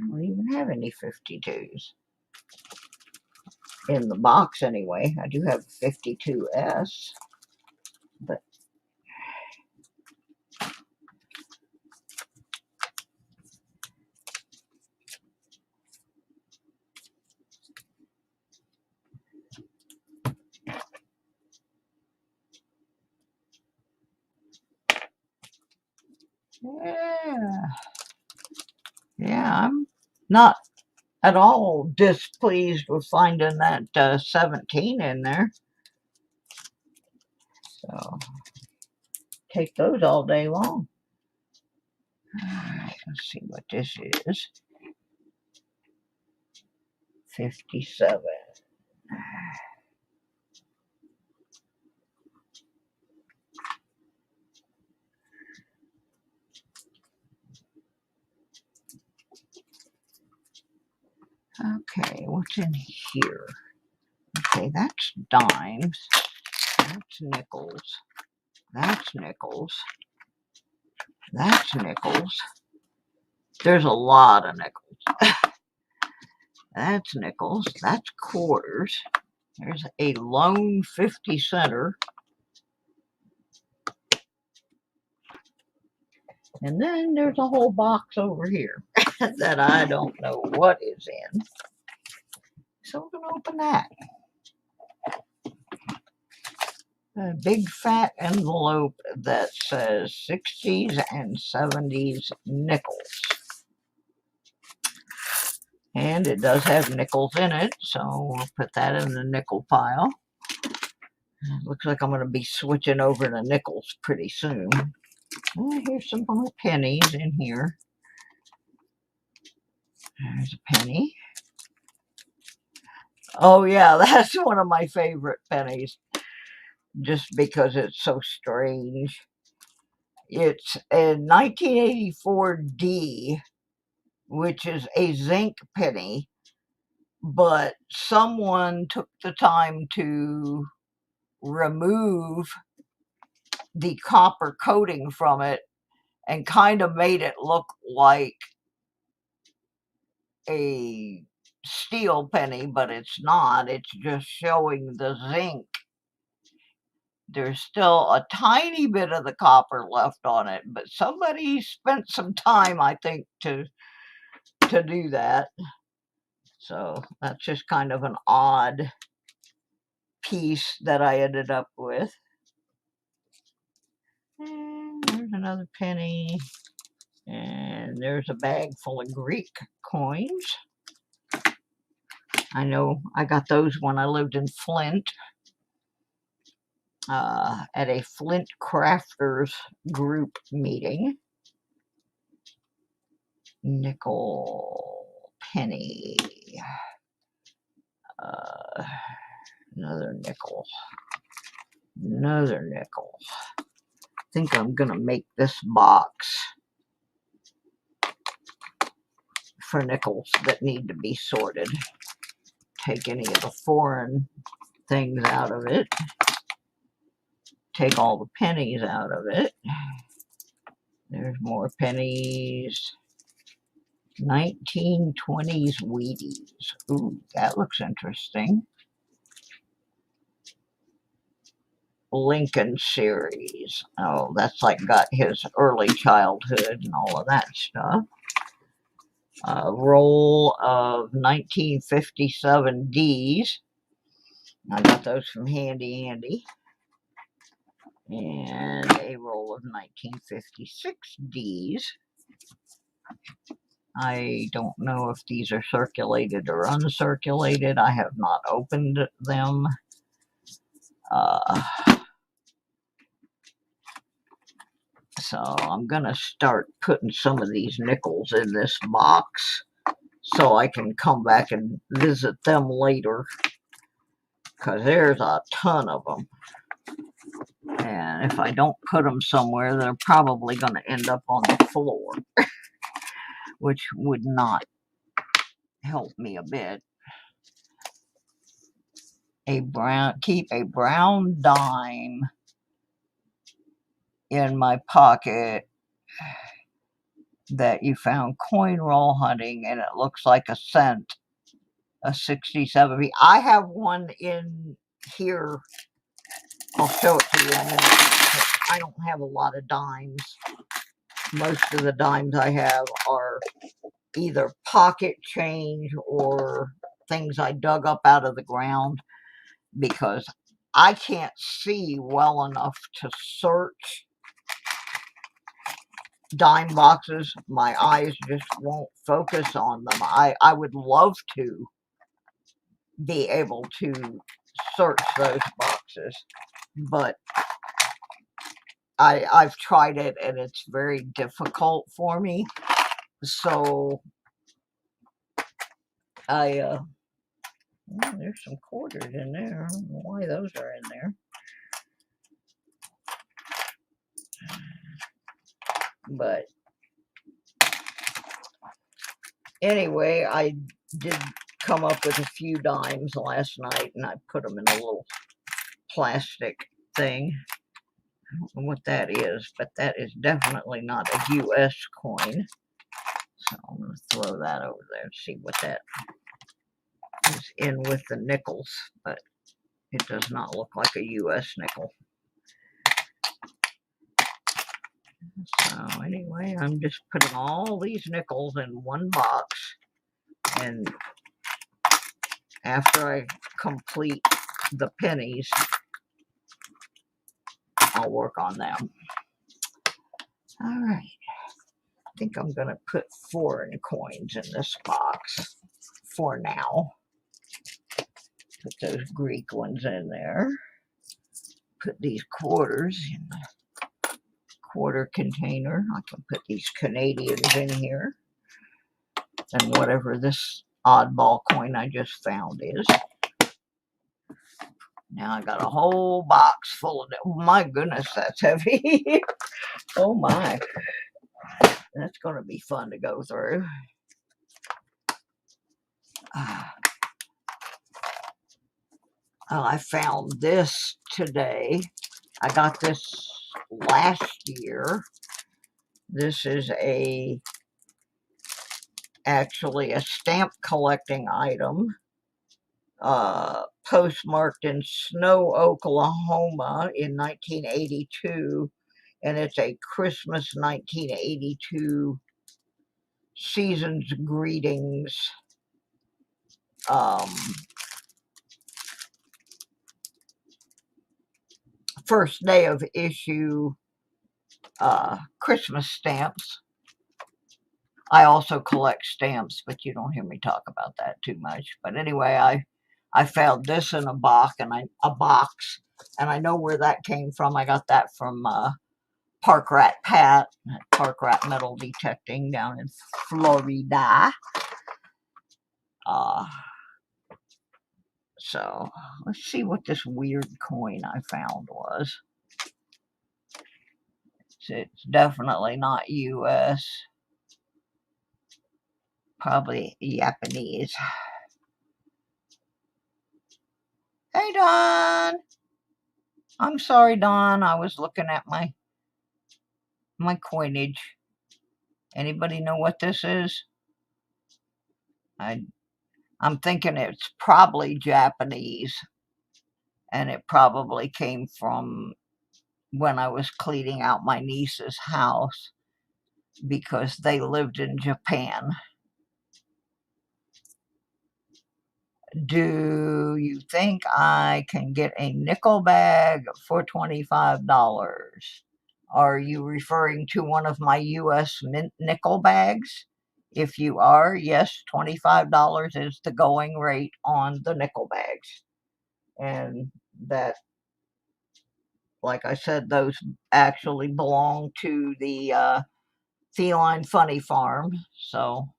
don't even have any 52s. In the box, anyway. I do have 52S. But yeah. Yeah, I'm not at all displeased with finding that 17 in there. So, take those all day long. Alright, let's see what this is. 57. Okay, what's in here? Okay, that's dimes. That's nickels. That's nickels. That's nickels. There's a lot of nickels. That's nickels. That's quarters. There's a lone 50 center. And then there's a whole box over here that I don't know what is in. So we're going to open that. A big fat envelope that says 60s and 70s nickels. And it does have nickels in it, so we'll put that in the nickel pile. Looks like I'm going to be switching over to nickels pretty soon. Here's some more pennies in here. There's a penny. Oh yeah, that's one of my favorite pennies. Just because it's so strange. It's a 1984 D, which is a zinc penny, but someone took the time to remove the copper coating from it and kind of made it look like a steel penny, but it's not. It's just showing the zinc. There's still a tiny bit of the copper left on it, but somebody spent some time, I think, to do that. So that's just kind of an odd piece that I ended up with. And there's another penny. And there's a bag full of Greek coins. I know I got those when I lived in Flint. At a Flint crafters group meeting. Nickel, penny, another nickel, another nickel. I think I'm gonna make this box for nickels that need to be sorted. Take any of the foreign things out of it. Take all the pennies out of it. There's more pennies. 1920s Wheaties. Ooh, that looks interesting. Lincoln series. Oh, that's like got his early childhood and all of that stuff. A roll of 1957 D's. I got those from Handy Andy. And a roll of 1956 D's. I don't know if these are circulated or uncirculated. I have not opened them. So I'm going to start putting some of these nickels in this box so I can come back and visit them later. Because there's a ton of them. And if I don't put them somewhere, they're probably going to end up on the floor. Which would not help me a bit. Keep a brown dime in my pocket that you found coin roll hunting, and it looks like a cent, a 67p. I have one in here. I'll show it to you in a minute. I don't have a lot of dimes. Most of the dimes I have are either pocket change or things I dug up out of the ground, because I can't see well enough to search dime boxes. My eyes just won't focus on them. I would love to be able to search those boxes, but I've tried it and it's very difficult for me. So well, there's some quarters in there. I don't know why those are in there. But anyway, I did come up with a few dimes last night, and I put them in a little plastic thing. I don't know what that is, but that is definitely not a US coin. So I'm going to throw that over there and see what that is in with the nickels, but it does not look like a US nickel. So anyway, I'm just putting all these nickels in one box, and after I complete the pennies, I'll work on them. All right. I think I'm going to put foreign coins in this box for now. Put those Greek ones in there. Put these quarters in the quarter container. I can put these Canadians in here. And whatever this oddball coin I just found is. Now I got a whole box full of it. Oh my goodness, that's heavy. Oh my. That's going to be fun to go through. I found this today. I got this last year. This is actually a stamp collecting item, postmarked in Snow, Oklahoma in 1982, and it's a Christmas 1982 season's greetings first day of issue Christmas stamps. I also collect stamps, but you don't hear me talk about that too much. But anyway, I found this in a box, and I know where that came from. I got that from Park Rat Pat, Park Rat Metal Detecting down in Florida. So let's see what this weird coin I found was. It's definitely not US. Probably Japanese. Hey, Don. I'm sorry, Don. I was looking at my coinage. Anybody know what this is? I'm thinking it's probably Japanese, and it probably came from when I was cleaning out my niece's house, because they lived in Japan. Do you think I can get a nickel bag for $25? Are you referring to one of my US mint nickel bags? If you are, yes, $25 is the going rate on the nickel bags. And that, like I said, those actually belong to the Feline Funny Farm. So,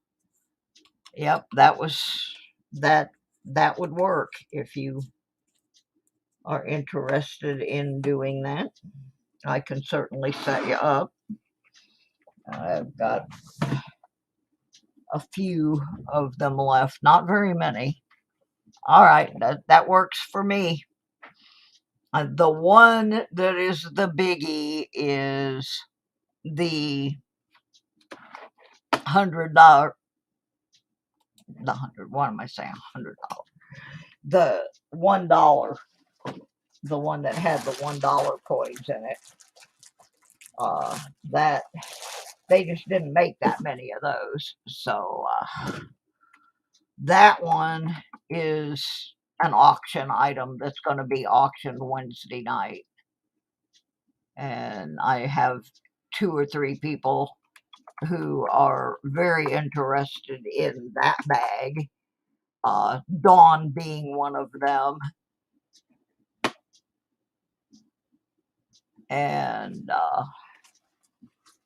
yep, that would work if you are interested in doing that. I can certainly set you up. I've got a few of them left, not very many. All right, that works for me. The one that is the biggie is the $100, the hundred, what am I saying, $100, the $1, the one that had the $1 coins in it, that they just didn't make that many of those. So that one is an auction item that's going to be auctioned Wednesday night. And I have 2 or 3 people who are very interested in that bag. Dawn being one of them. And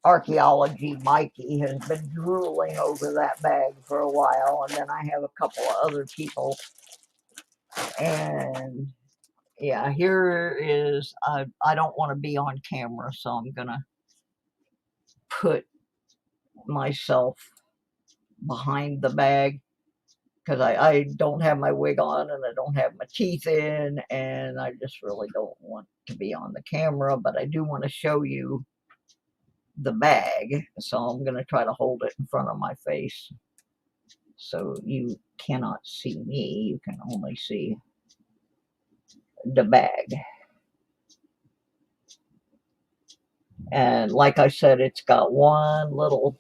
Archaeology Mikey has been drooling over that bag for a while. And then I have a couple of other people. And yeah, here is, I don't want to be on camera, so I'm going to put myself behind the bag, because I don't have my wig on and I don't have my teeth in, and I just really don't want to be on the camera, but I do want to show you the bag, so I'm going to try to hold it in front of my face so you cannot see me, you can only see the bag. And like I said, it's got one little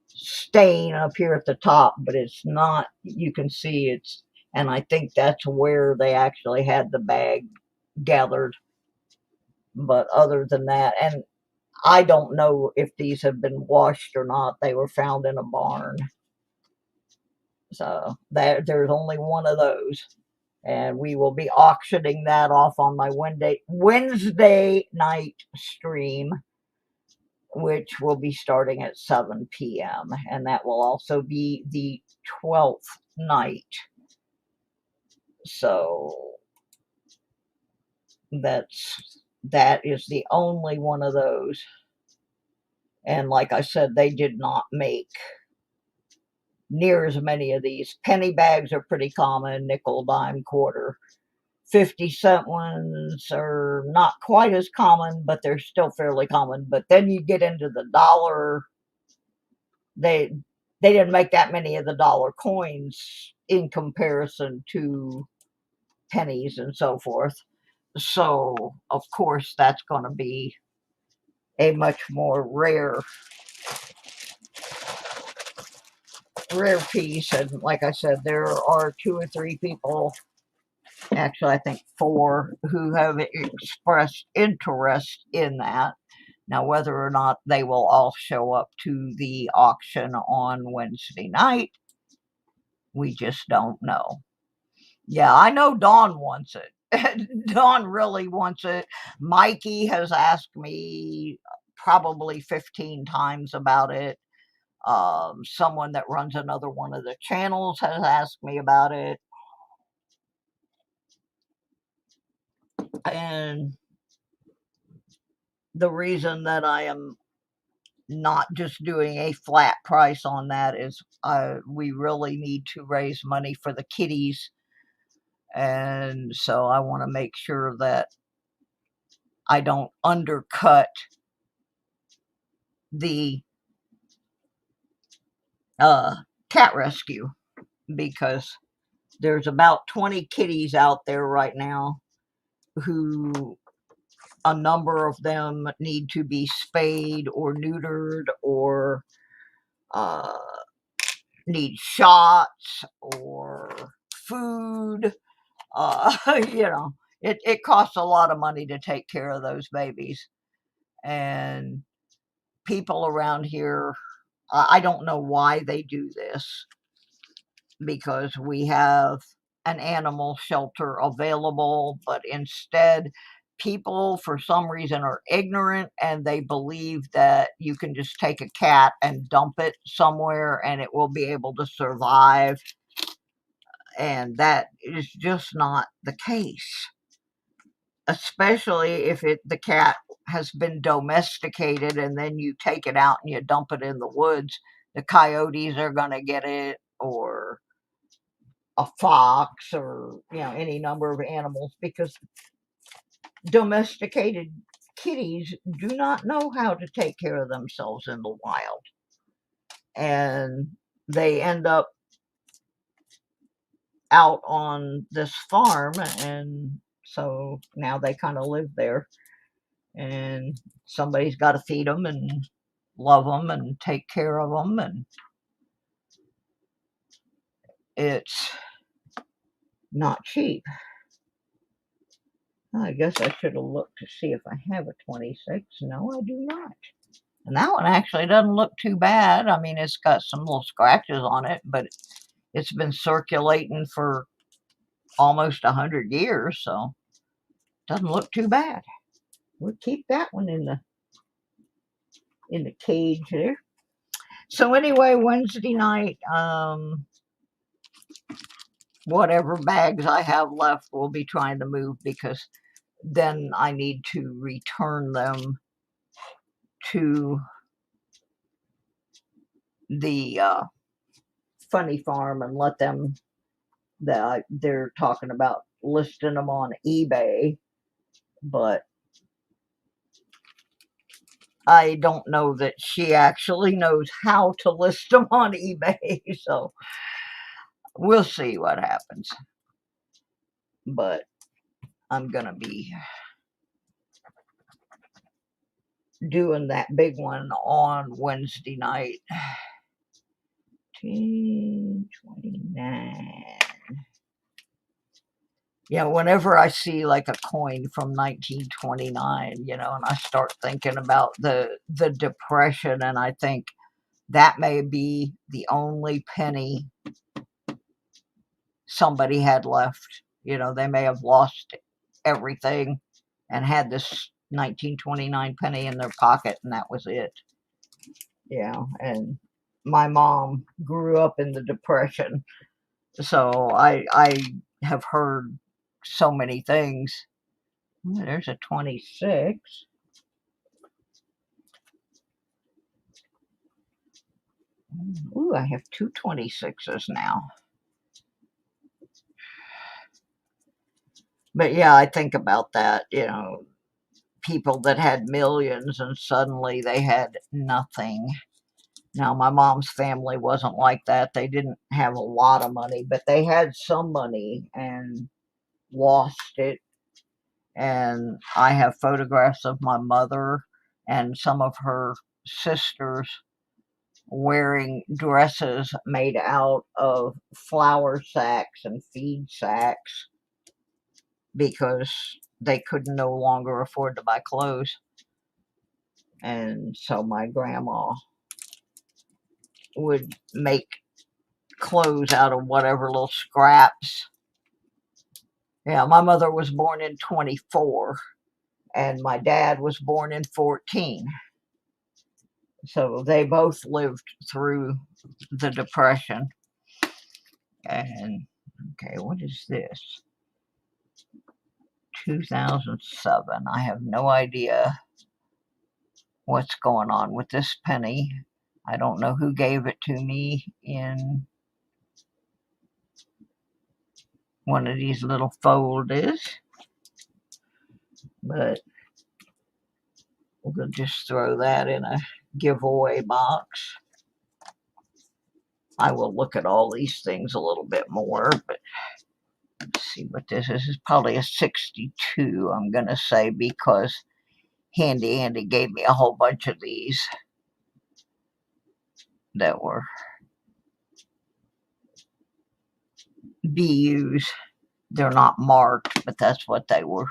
stain up here at the top, but it's not, you can see it's, and I think that's where they actually had the bag gathered. But other than that, and I don't know if these have been washed or not. They were found in a barn. So there's only one of those. And we will be auctioning that off on my Wednesday night stream, which will be starting at 7 p.m. And that will also be the 12th night. So that is the only one of those. And like I said, they did not make near as many of these. Penny bags are pretty common, nickel, dime, quarter. 50-cent ones are not quite as common, but they're still fairly common. But then you get into the dollar, they didn't make that many of the dollar coins in comparison to pennies and so forth. So of course that's going to be a much more rare piece. And like I said, there are 2 or 3 people, actually I think 4, who have expressed interest in that. Now, whether or not they will all show up to the auction on Wednesday night, we just don't know. Yeah, I know Dawn wants it. Dawn really wants it. Mikey has asked me probably 15 times about it. Someone that runs another one of the channels has asked me about it. And the reason that I am not just doing a flat price on that is we really need to raise money for the kitties. And so I want to make sure that I don't undercut the cat rescue, because there's about 20 kitties out there right now who a number of them need to be spayed or neutered or need shots or food. You know, it costs a lot of money to take care of those babies. And people around here, I don't know why they do this, because we have an animal shelter available, but instead people for some reason are ignorant and they believe that you can just take a cat and dump it somewhere and it will be able to survive. And that is just not the case, especially if the cat has been domesticated and then you take it out and you dump it in the woods. The coyotes are going to get it, or a fox, or any number of animals, because domesticated kitties do not know how to take care of themselves in the wild. and they end up out on this farm, and so now they kind of live there, and somebody's got to feed them and love them and take care of them, and it's not cheap. I guess I should have looked to see if I have a 26. No, I do not. And that one actually doesn't look too bad. I mean, it's got some little scratches on it, but it's been circulating for almost 100 years, so it doesn't look too bad. We'll keep that one in the cage there. So anyway, Wednesday night, whatever bags I have left, we'll be trying to move, because then I need to return them to the funny farm and let them, that they're talking about listing them on eBay, but I don't know that she actually knows how to list them on eBay, so we'll see what happens. But I'm gonna be doing that big one on Wednesday night. 1029. Yeah, whenever I see like a coin from 1929, and I start thinking about the Depression, and I think that may be the only penny somebody had left. They may have lost everything and had this 1929 penny in their pocket, and that was it. And my mom grew up in the Depression, so I have heard so many things. There's a 26. Ooh, I have two 26s now. But yeah, I think about that, people that had millions and suddenly they had nothing. Now, my mom's family wasn't like that. They didn't have a lot of money, but they had some money and lost it. And I have photographs of my mother and some of her sisters wearing dresses made out of flour sacks and feed sacks because they could no longer afford to buy clothes. And so my grandma would make clothes out of whatever little scraps. Yeah, my mother was born in 24 and my dad was born in 14. So they both lived through the Depression. And okay, what is this? 2007. I have no idea what's going on with this penny. I don't know who gave it to me in one of these little folders, but we'll just throw that in a giveaway box. I will look at all these things a little bit more, but let's see what this is. This is probably a 62, I'm going to say, because Handy Andy gave me a whole bunch of these that were BUs. They're not marked, but that's what they were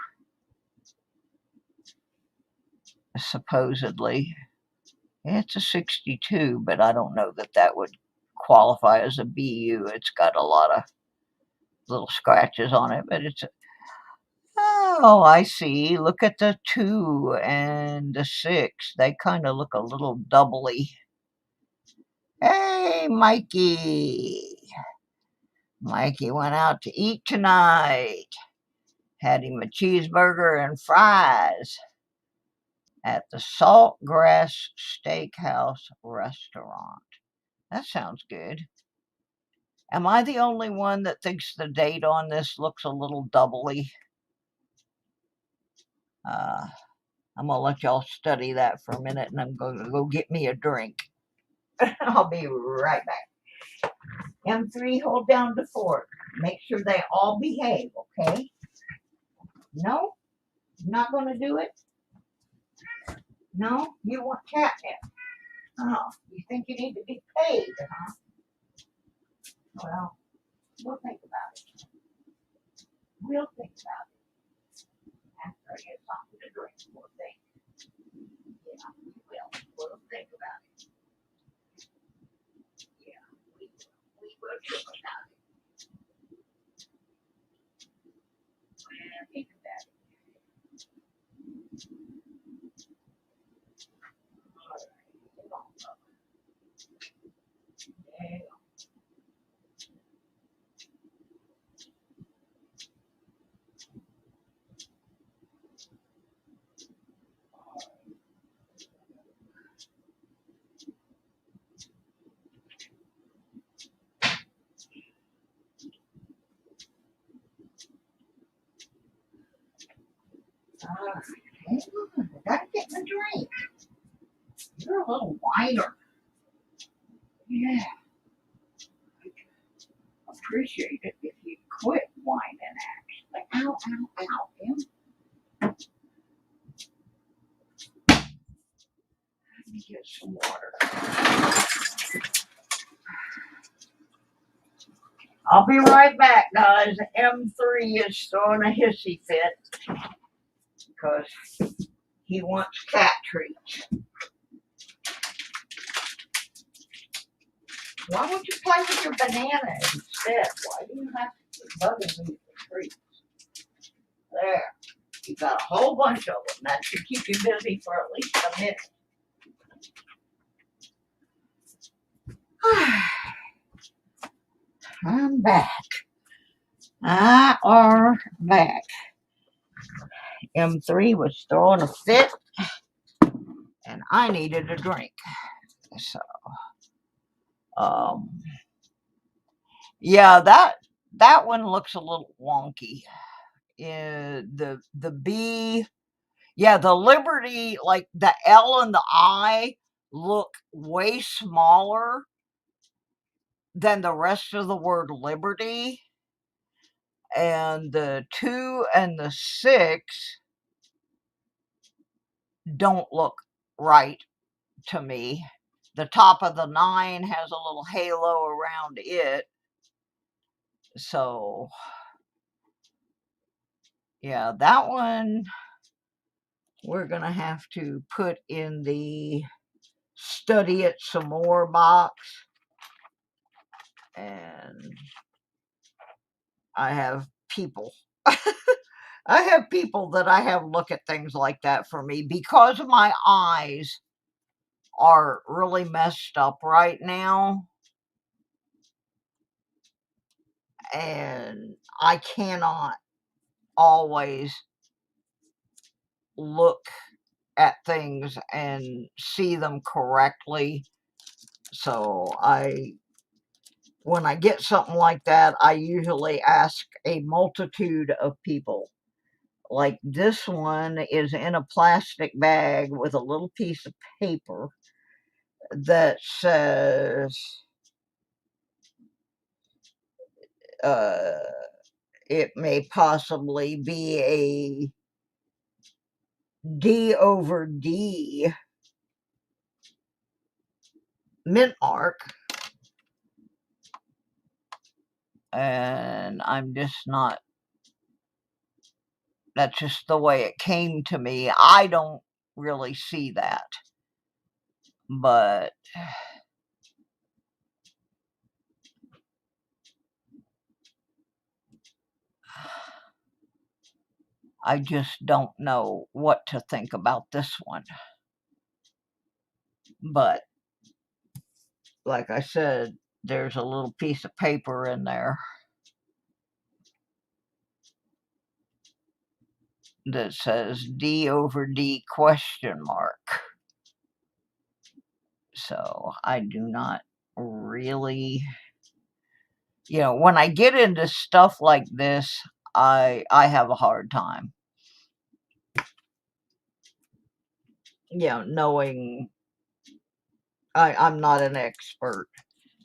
supposedly. It's a 62, but I don't know that that would qualify as a BU. It's got a lot of little scratches on it, but it's a, oh, I see. Look at the 2 and the 6. They kind of look a little doubly. Hey, Mikey. Mikey went out to eat tonight. Had him a cheeseburger and fries at the Saltgrass Steakhouse restaurant. That sounds good. Am I the only one that thinks the date on this looks a little doubly? I'm going to let y'all study that for a minute, and I'm going to go get me a drink. I'll be right back. M3, hold down the fort. Make sure they all behave, okay? No? Not going to do it? No? You want catnip? Oh, you think you need to be paid, huh? Well, we'll think about it. We'll think about it. After I get something to drink, we'll think. Yeah, we will. We'll think about it. Yeah, we will think about it. We'll think about it. All right, hold on, brother. Yeah. All right, hang on. I gotta get my drink. You're a little whiner. Yeah, I'd appreciate it if you quit whining, actually. Ow, ow, ow. Em. Let me get some water. I'll be right back, guys. M3 is throwing a hissy fit because he wants cat treats. Why don't you play with your banana instead? Why do you have to keep bugging me for treats? There. You got a whole bunch of them. That should keep you busy for at least a minute. I'm back. I are back. M3 was throwing a fit, and I needed a drink. So, um, yeah, that one looks a little wonky. The B, yeah, the Liberty, like the L and the I look way smaller than the rest of the word liberty, and the 2 and the 6 don't look right to me. The top of the 9 has a little halo around it. So, yeah, that one we're going to have to put in the study it some more box. And I have people. I have people that I have look at things like that for me because my eyes are really messed up right now. And I cannot always look at things and see them correctly. So when I get something like that, I usually ask a multitude of people. Like this one is in a plastic bag with a little piece of paper that says uh, it may possibly be a D over D mint mark. And I'm just not, that's just the way it came to me. I don't really see that. But I just don't know what to think about this one. But like I said, there's a little piece of paper in there that says D over D question mark. So I do not really, when I get into stuff like this, I have a hard time. Knowing I'm not an expert,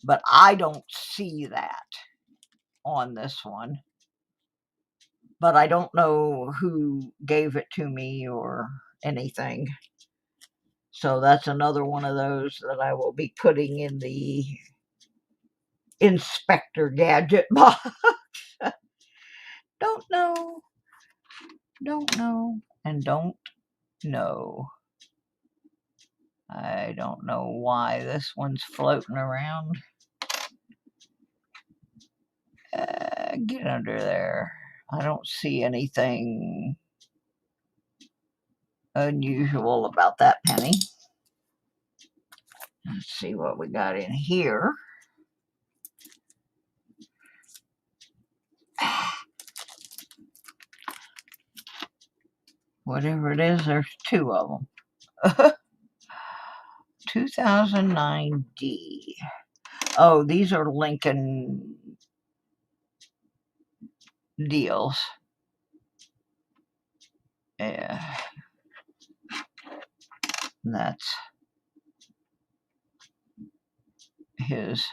but I don't see that on this one. But I don't know who gave it to me or anything. So that's another one of those that I will be putting in the Inspector Gadget box. Don't know, and don't know. I don't know why this one's floating around. Get under there. I don't see anything unusual about that penny. Let's see what we got in here. Whatever it is, there's two of them. 2009 D. Oh, these are Lincoln deals. Yeah. That's his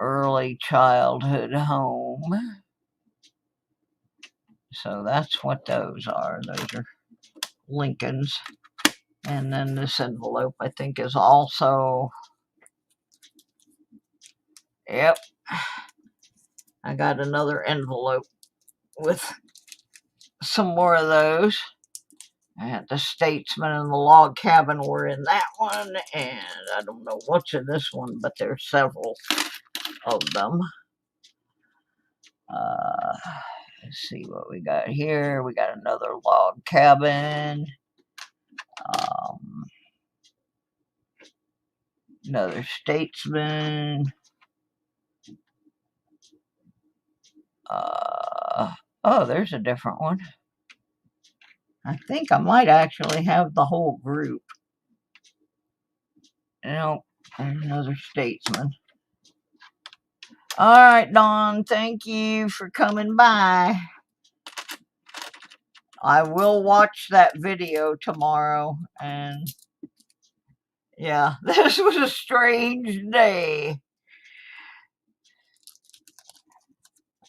early childhood home. So that's what those are. Those are Lincolns. And then this envelope, I think, is also... Yep. I got another envelope with some more of those. And the Statesman and the Log Cabin were in that one. And I don't know what's in this one, but there's several of them. Let's see what we got here. We got another Log Cabin. Another Statesman. Oh, there's a different one. I think I might actually have the whole group. Nope, there's another Statesman. All right, Dawn, thank you for coming by. I will watch that video tomorrow, and yeah, this was a strange day.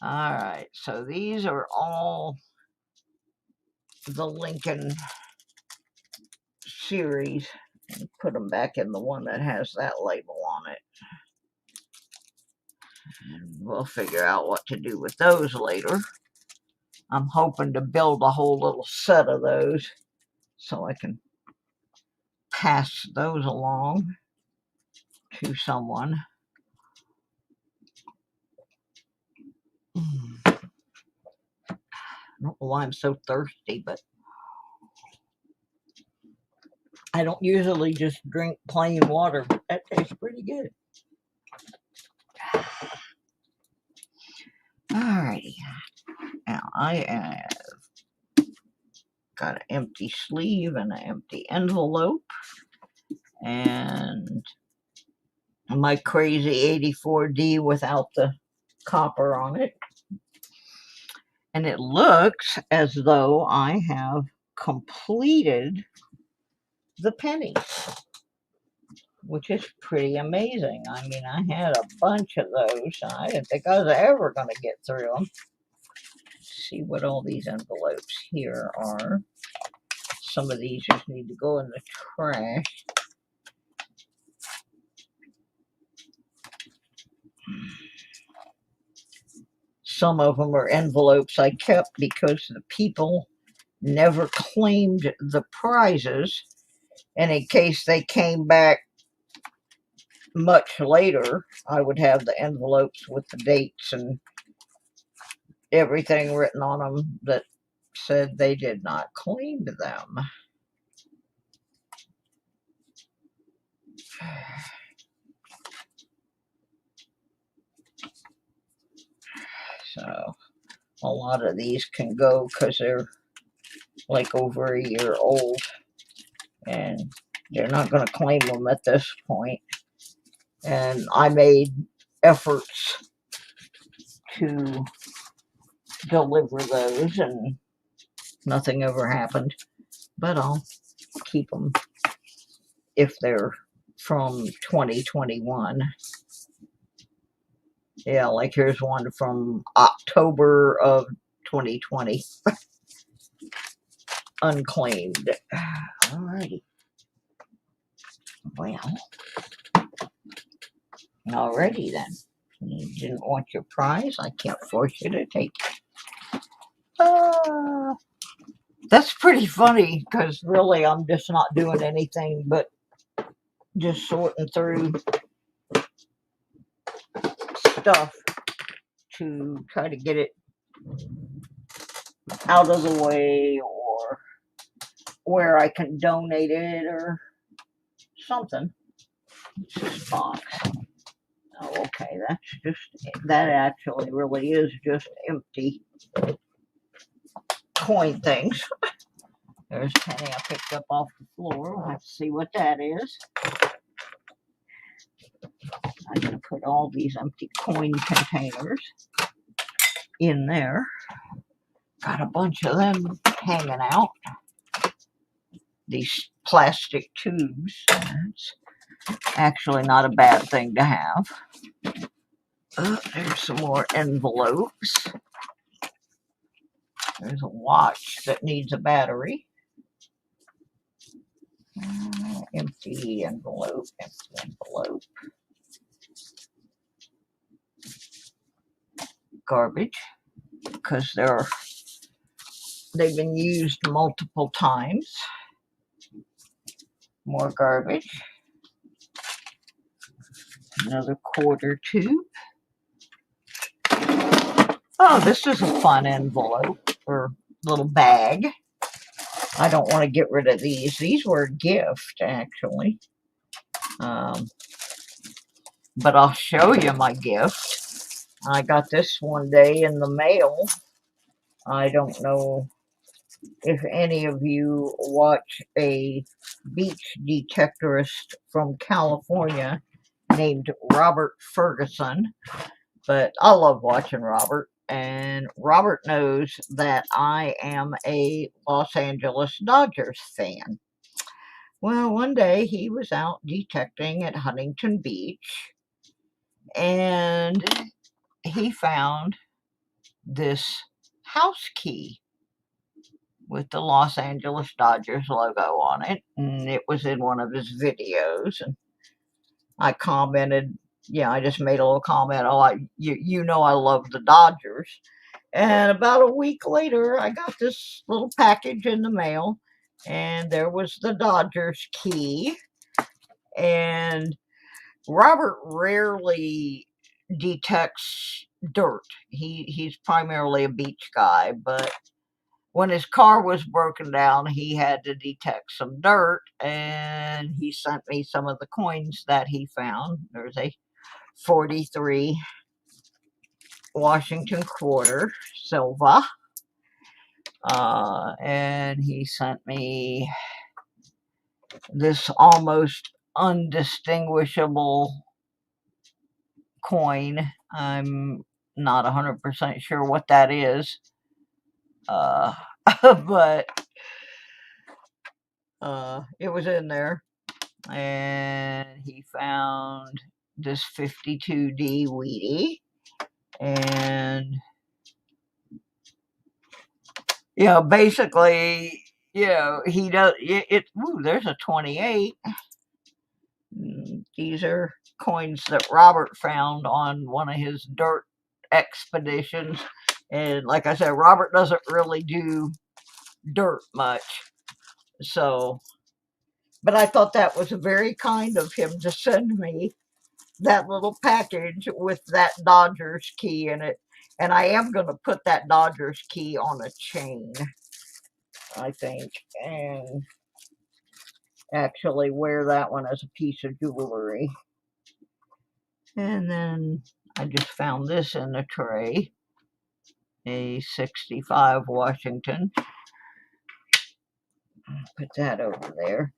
All right, so these are all the Lincoln series. And put them back in the one that has that label on it. And we'll figure out what to do with those later. I'm hoping to build a whole little set of those so I can pass those along to someone. I don't know why I'm so thirsty, but I don't usually just drink plain water, but that tastes pretty good. Alrighty. Now I have got an empty sleeve and an empty envelope. And my crazy 84D without the copper on it. And it looks as though I have completed the penny, which is pretty amazing. I mean, I had a bunch of those. I didn't think I was ever going to get through them. Let's see what all these envelopes here are. Some of these just need to go in the trash. Some of them are envelopes I kept because the people never claimed the prizes. And in case they came back much later, I would have the envelopes with the dates and everything written on them that said they did not claim them. So a lot of these can go because they're like over a year old and they're not going to claim them at this point. And I made efforts to deliver those and nothing ever happened, but I'll keep them if they're from 2021. Yeah, like here's one from October of 2020. Unclaimed. Alrighty. Well, alrighty then. You didn't want your prize? I can't force you to take it. That's pretty funny, because really I'm just not doing anything but just sorting through stuff to try to get it out of the way, or where I can donate it or something. It's this box. Oh, okay, that actually really is just empty coin things. There's a penny I picked up off the floor. We'll have to see what that is. I'm going to put all these empty coin containers in there. Got a bunch of them hanging out. These plastic tubes. That's actually not a bad thing to have. There's some more envelopes. There's a watch that needs a battery. Empty envelope, empty envelope. Garbage, because they've been used multiple times. More garbage. Another quarter tube. Oh, this is a fun envelope or little bag. I don't want to get rid of these. These were a gift, actually. But I'll show you my gift. I got this one day in the mail. I don't know if any of you watch a beach detectorist from California named Robert Ferguson, but I love watching Robert, and Robert knows that I am a Los Angeles Dodgers fan. Well, one day he was out detecting at Huntington Beach, and he found this house key with the Los Angeles Dodgers logo on it, and it was in one of his videos, and I commented, I just made a little comment, you know I love the Dodgers. And about a week later, I got this little package in the mail, and there was the Dodgers key. And Robert rarely detects dirt. He's primarily a beach guy, but when his car was broken down, he had to detect some dirt, and he sent me some of the coins that he found. There's a 43 Washington quarter, silver. And he sent me this almost undistinguishable coin. I'm not 100% sure what that is. But it was in there. And he found this 52D Wheatie. And basically, he does it. Ooh, there's a 28. These are coins that Robert found on one of his dirt expeditions. And like I said, Robert doesn't really do dirt much. So, but I thought that was very kind of him to send me that little package with that Dodgers key in it. And I am going to put that Dodgers key on a chain, I think, and actually wear that one as a piece of jewelry. And then I just found this in the tray, a 65 Washington. Put that over there.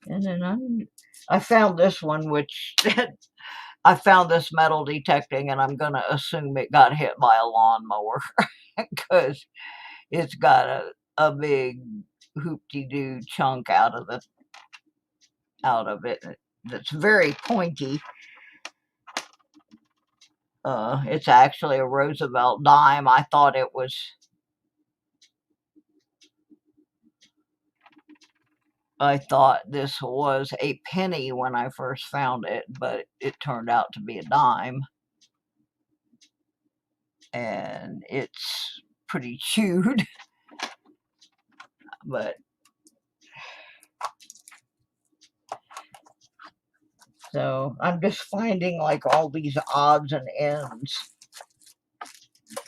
And then I found this one, which I found this metal detecting, and I'm going to assume it got hit by a lawnmower because it's got a big hoop-de-doo chunk out of it. that's very pointy. It's actually a Roosevelt dime. I thought this was a penny when I first found it, but it turned out to be a dime. And it's pretty chewed, but so I'm just finding like all these odds and ends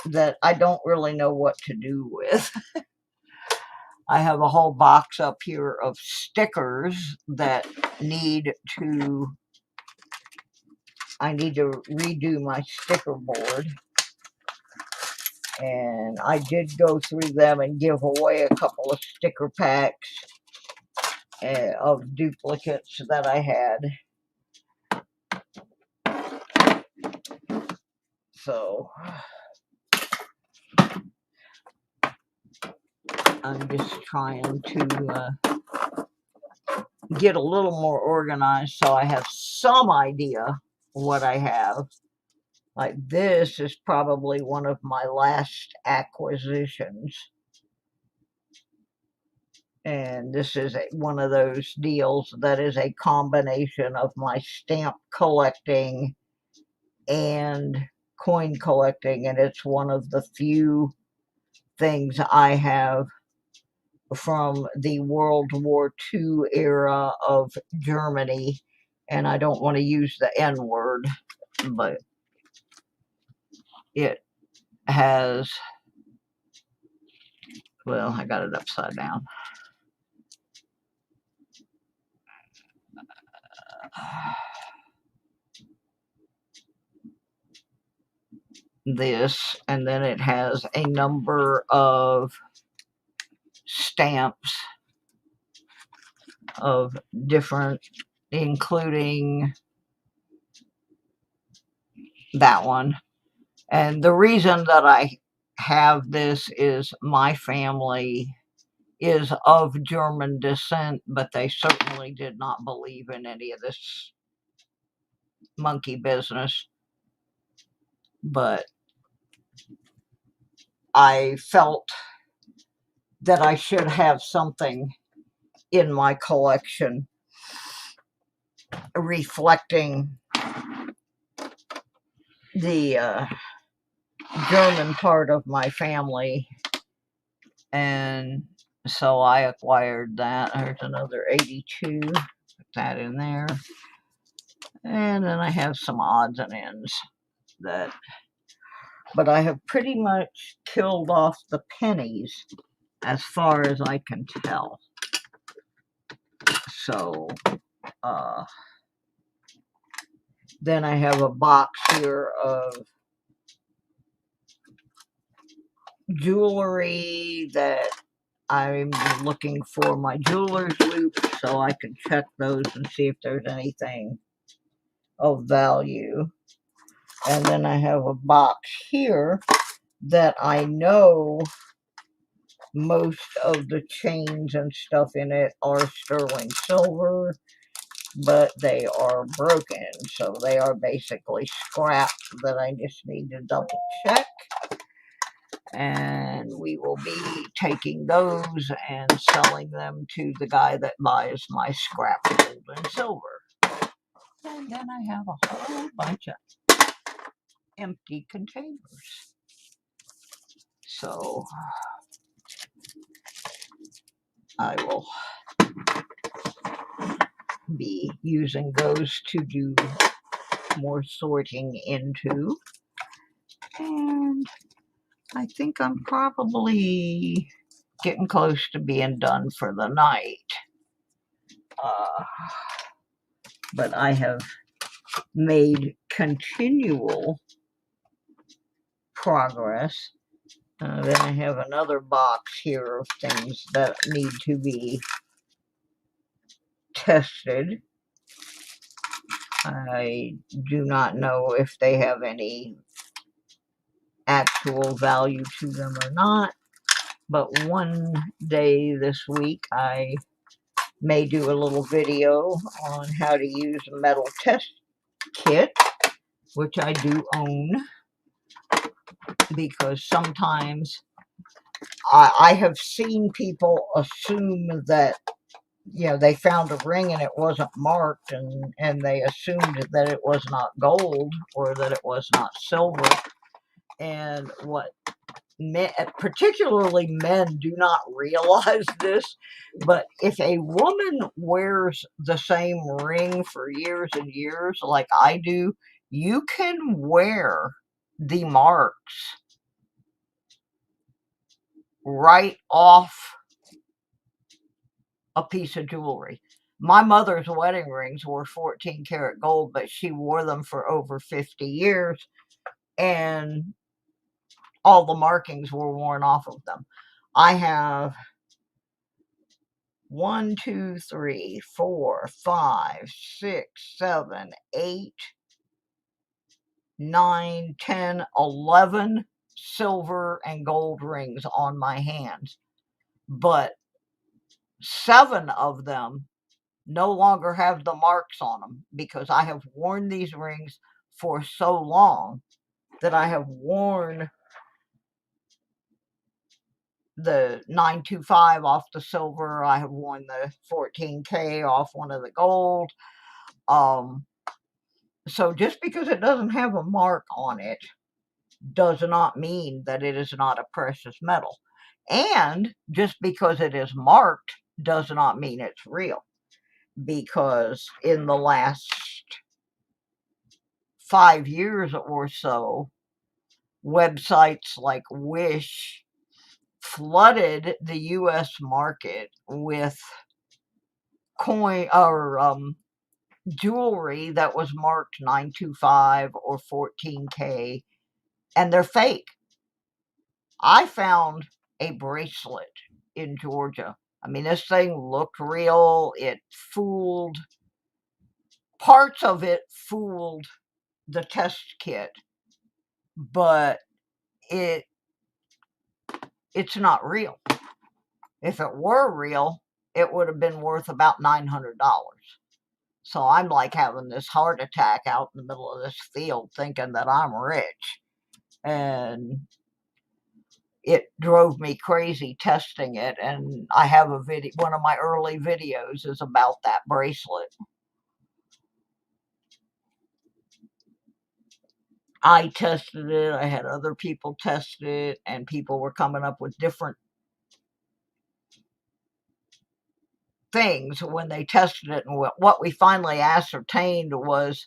that I don't really know what to do with. I have a whole box up here of stickers that I need to redo my sticker board. And I did go through them and give away a couple of sticker packs of duplicates that I had. So I'm just trying to get a little more organized so I have some idea what I have. Like this is probably one of my last acquisitions. And this is one of those deals that is a combination of my stamp collecting and coin collecting. And it's one of the few things I have from the World War II era of Germany. And I don't want to use the N word, but it has, well, I got it upside down. This, and then it has a number of stamps of different, including that one. And the reason that I have this is my family is of German descent, but they certainly did not believe in any of this monkey business. But I felt that I should have something in my collection reflecting the German part of my family. And so I acquired that. There's another 82. Put that in there. And then I have some odds and ends that, but I have pretty much killed off the pennies as far as I can tell. So, then I have a box here of jewelry that I'm looking for my jeweler's loop so I can check those and see if there's anything of value. And then I have a box here that I know most of the chains and stuff in it are sterling silver, but they are broken. So they are basically scrap that I just need to double check. And we will be taking those and selling them to the guy that buys my scrap gold and silver. And then I have a whole bunch of empty containers. So I will be using those to do more sorting into. And I think I'm probably getting close to being done for the night. But I have made continual progress. Then I have another box here of things that need to be tested. I do not know if they have any actual value to them or not, but one day this week I may do a little video on how to use a metal test kit, which I do own, because sometimes I have seen people assume that, you know, they found a ring and it wasn't marked, and they assumed that it was not gold or that it was not silver. And what men, particularly men, do not realize this, but if a woman wears the same ring for years and years like I do, you can wear the marks right off a piece of jewelry. My mother's wedding rings were 14 karat gold, but she wore them for over 50 years, and all the markings were worn off of them. I have 1, 2, 3, 4, 5, 6, 7, 8, 9, 10, 11 silver and gold rings on my hands, but 7 of them no longer have the marks on them because I have worn these rings for so long that I have worn the 925 off the silver. I have worn the 14K off one of the gold. So just because it doesn't have a mark on it does not mean that it is not a precious metal. And just because it is marked does not mean it's real. Because in the last 5 years or so, websites like Wish flooded the US market with coin or jewelry that was marked 925 or 14K, and they're fake. I found a bracelet in Georgia. I mean, this thing looked real. It fooled, parts of it fooled the test kit, but it's not real. If it were real, it would have been worth about $900. So I'm like having this heart attack out in the middle of this field thinking that I'm rich. And it drove me crazy testing it. And I have a video, one of my early videos is about that bracelet. I tested it, I had other people test it, and people were coming up with different things when they tested it. And what we finally ascertained was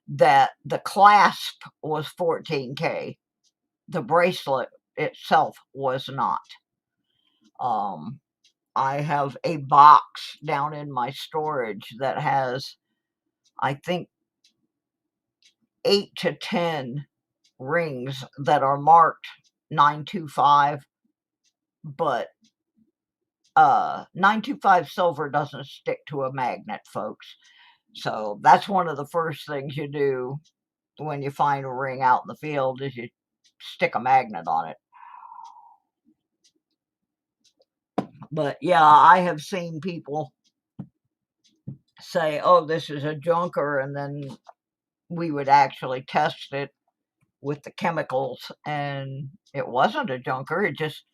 that the clasp was 14K. The bracelet itself was not. I have a box down in my storage that has, I think, 8 to 10 rings that are marked 925, but 925 silver doesn't stick to a magnet, folks. So that's one of the first things you do when you find a ring out in the field is you stick a magnet on it. But yeah, I have seen people say, oh, this is a junker, and then we would actually test it with the chemicals, and it wasn't a junker. It just,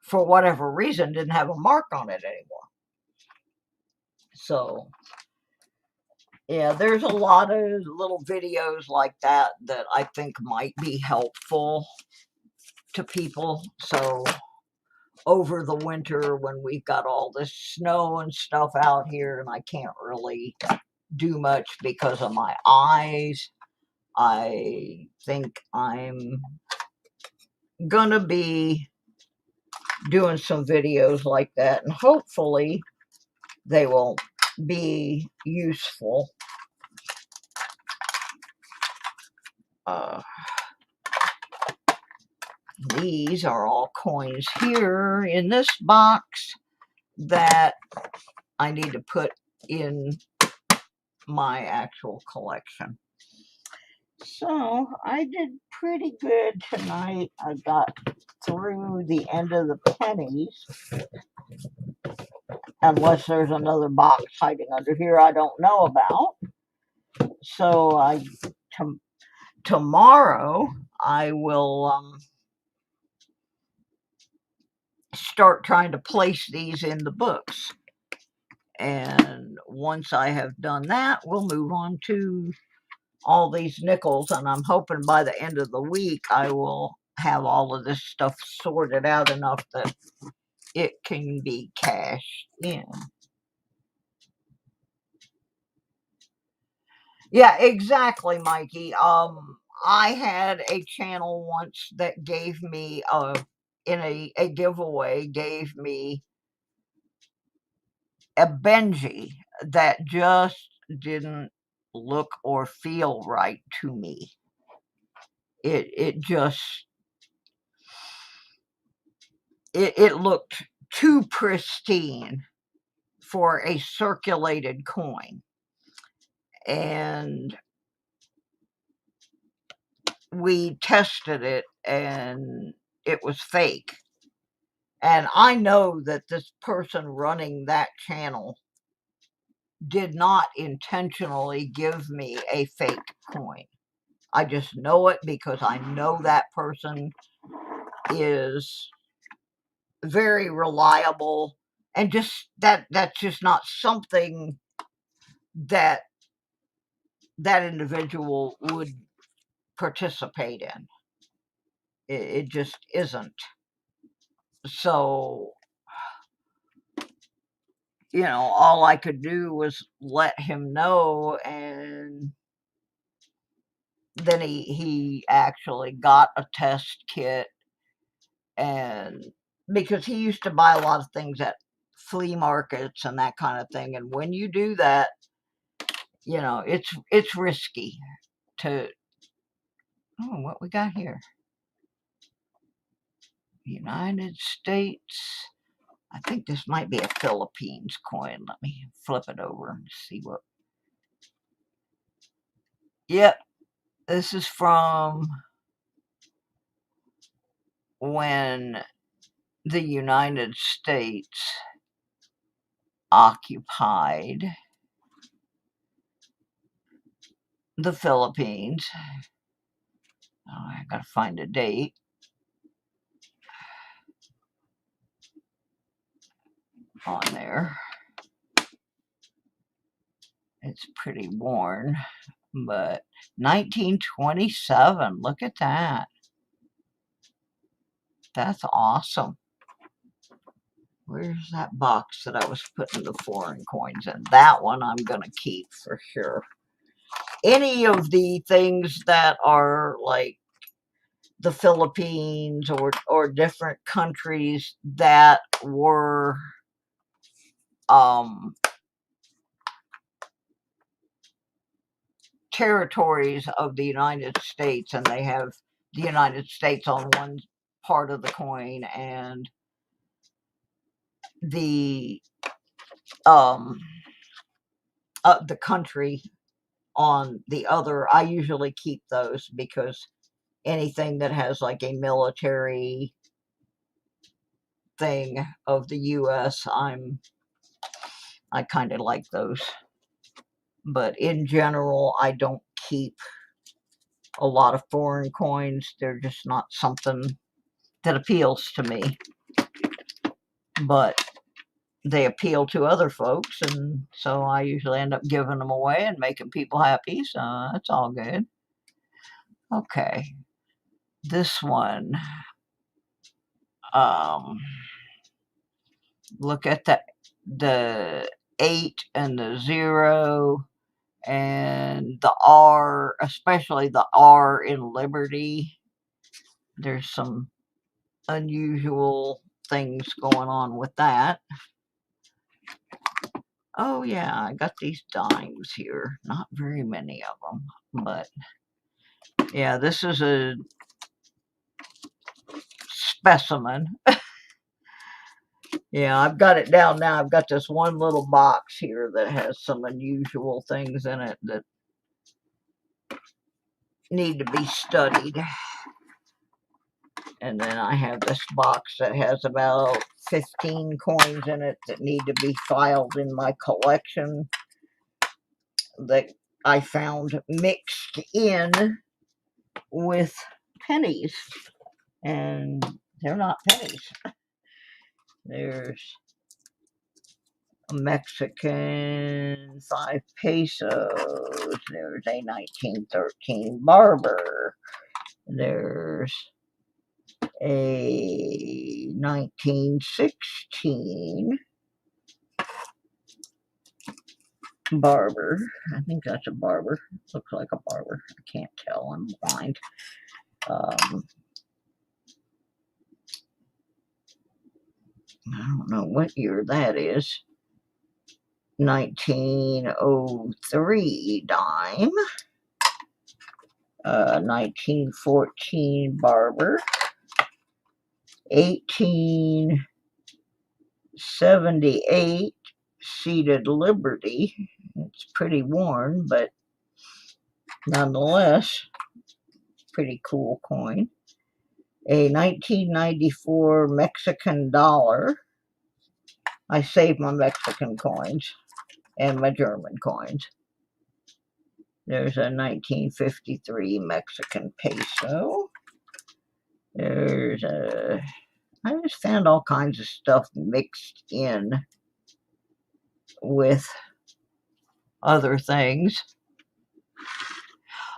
for whatever reason, didn't have a mark on it anymore. So yeah, there's a lot of little videos like that that I think might be helpful to people. So over the winter, when we've got all this snow and stuff out here and I can't really do much because of my eyes, I think I'm gonna be doing some videos like that, and hopefully they will be useful. These are all coins here in this box that I need to put in my actual collection. So I did pretty good tonight. I got through the end of the pennies. unless there's another box hiding under here I don't know about. So tomorrow I will start trying to place these in the books. And once I have done that, we'll move on to all these nickels. And I'm hoping by the end of the week, I will have all of this stuff sorted out enough that it can be cashed in. Yeah, exactly, Mikey. I had a channel once that gave me in a giveaway, gave me a Benji that just didn't look or feel right to me. It just it looked too pristine for a circulated coin. And we tested it and it was fake. And I know that this person running that channel did not intentionally give me a fake coin. I just know it because I know that person is very reliable, and just that's just not something that that individual would participate in. It just isn't. So, all I could do was let him know, and then he actually got a test kit. And because he used to buy a lot of things at flea markets and that kind of thing, and when you do that, it's risky to. Oh, what we got here? United States. I think this might be a Philippines coin. Let me flip it over and see what. Yep, this is from when the United States occupied the Philippines. Oh, I gotta find a date. On there. It's pretty worn, but 1927. Look at that. That's awesome. Where's that box that I was putting the foreign coins in? That one I'm going to keep for sure. Any of the things that are like the Philippines or different countries that were territories of the United States, and they have the United States on one part of the coin and the country on the other. I usually keep those because anything that has like a military thing of the US, I kind of like those. But in general, I don't keep a lot of foreign coins. They're just not something that appeals to me. But they appeal to other folks, and so I usually end up giving them away and making people happy, so that's all good. Okay, this one, look at the 8 and the 0 and the R, especially the R in Liberty. There's some unusual things going on with that. Oh yeah, I got these dimes here. Not very many of them, but yeah, this is a specimen. Yeah, I've got it down now. I've got this one little box here that has some unusual things in it that need to be studied. And then I have this box that has about 15 coins in it that need to be filed in my collection that I found mixed in with pennies. And they're not pennies. There's a Mexican 5 pesos. There's a 1913 barber. There's a 1916 barber. I think that's a barber. Looks like a barber. I can't tell. I'm blind. I don't know what year that is. 1903 dime. 1914 barber. 1878 seated Liberty. It's pretty worn, but nonetheless, pretty cool coin. A 1994 Mexican dollar. I save my Mexican coins and my German coins. There's a 1953 Mexican peso. There's a... I just found all kinds of stuff mixed in with other things.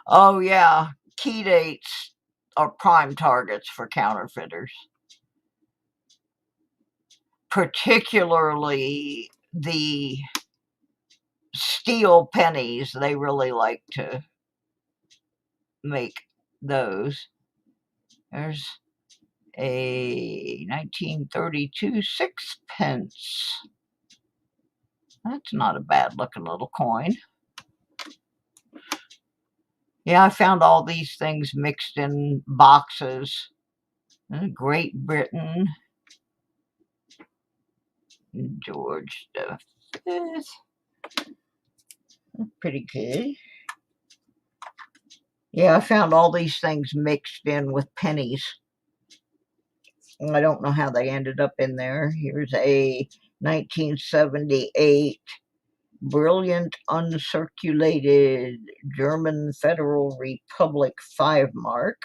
Oh yeah, key dates are prime targets for counterfeiters. Particularly the steel pennies, they really like to make those. There's a 1932 sixpence. That's not a bad looking little coin. Yeah, I found all these things mixed in boxes. Great Britain. George the Fifth. Pretty good. Yeah, I found all these things mixed in with pennies. I don't know how they ended up in there. Here's a 1978 brilliant uncirculated German Federal Republic 5 mark.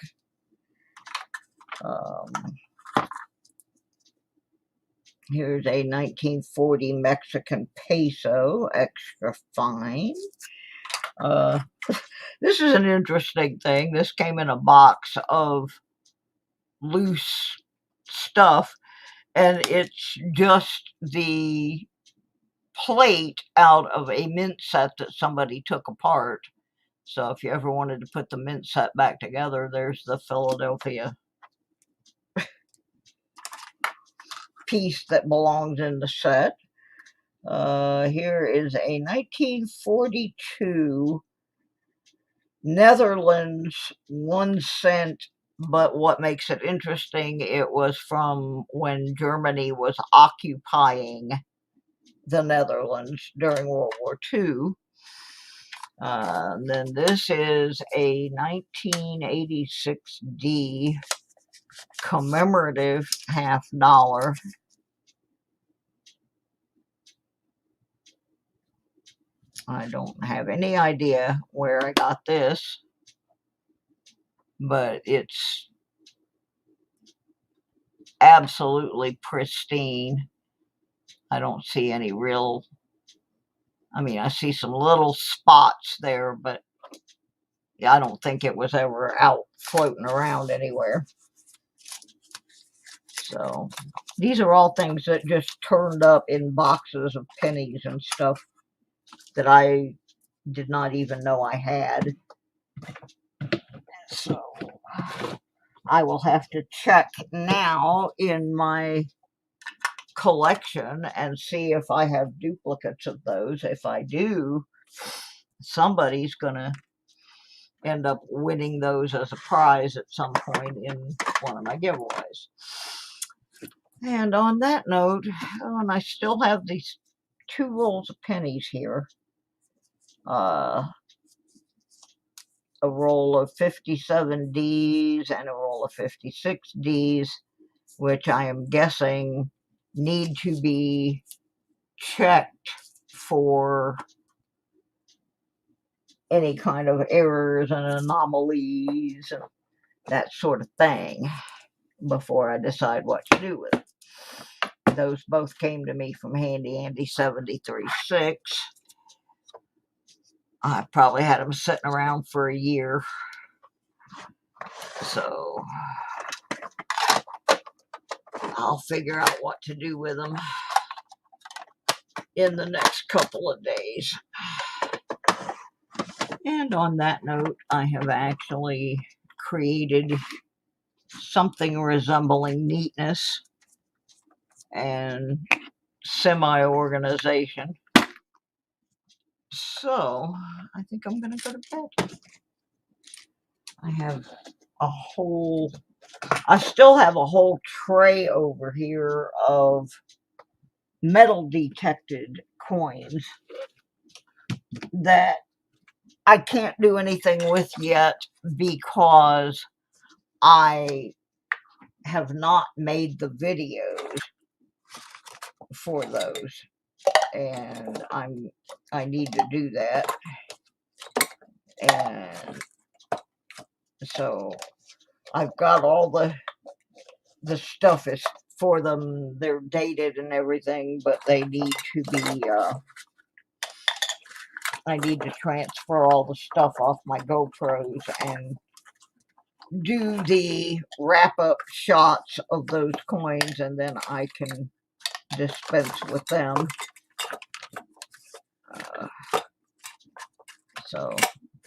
Here's a 1940 Mexican peso, extra fine. This is an interesting thing. This came in a box of loose stuff, and it's just the plate out of a mint set that somebody took apart. So if you ever wanted to put the mint set back together, there's the Philadelphia piece that belongs in the set. Here is a 1942 Netherlands 1 cent, but what makes it interesting, it was from when Germany was occupying the Netherlands during World War II. Then this is a 1986D commemorative $50. I don't have any idea where I got this, but it's absolutely pristine. I don't see any real, I mean, I see some little spots there, but yeah, I don't think it was ever out floating around anywhere. So these are all things that just turned up in boxes of pennies and stuff that I did not even know I had. So I will have to check now in my collection and see if I have duplicates of those. If I do, somebody's gonna end up winning those as a prize at some point in one of my giveaways. And on that note, and I still have these 2 rolls of pennies here. a roll of 57Ds and a roll of 56Ds, which I am guessing need to be checked for any kind of errors and anomalies and that sort of thing before I decide what to do with it. Those both came to me from Handy Andy 73.6. I probably had them sitting around for a year. So I'll figure out what to do with them in the next couple of days. And on that note, I have actually created something resembling neatness and semi-organization. So I think I'm going to go to bed. I have I still have a whole tray over here of metal detected coins that I can't do anything with yet because I have not made the videos for those, and I need to do that. And so I've got all the stuff is for them. They're dated and everything, but they need to be I need to transfer all the stuff off my GoPros and do the wrap-up shots of those coins, and then I can dispense with them. So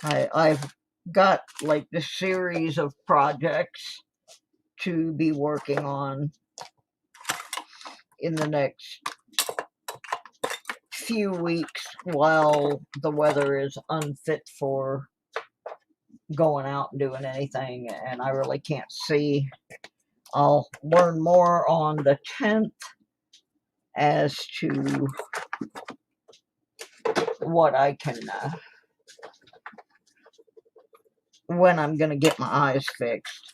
I've got like the series of projects to be working on in the next few weeks while the weather is unfit for going out and doing anything, and I really can't see. I'll learn more on the 10th as to what I can when I'm gonna get my eyes fixed.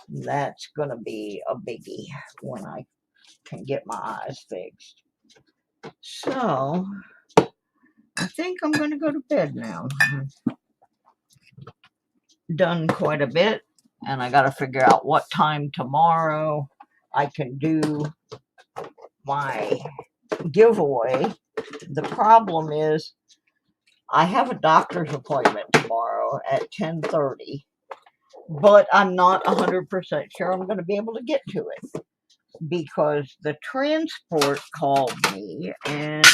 That's gonna be a biggie when I can get my eyes fixed. So I think I'm gonna go to bed now. I've done quite a bit, and I gotta figure out what time tomorrow I can do my giveaway. The problem is I have a doctor's appointment tomorrow at 10:30, but I'm not 100% sure I'm going to be able to get to it because the transport called me and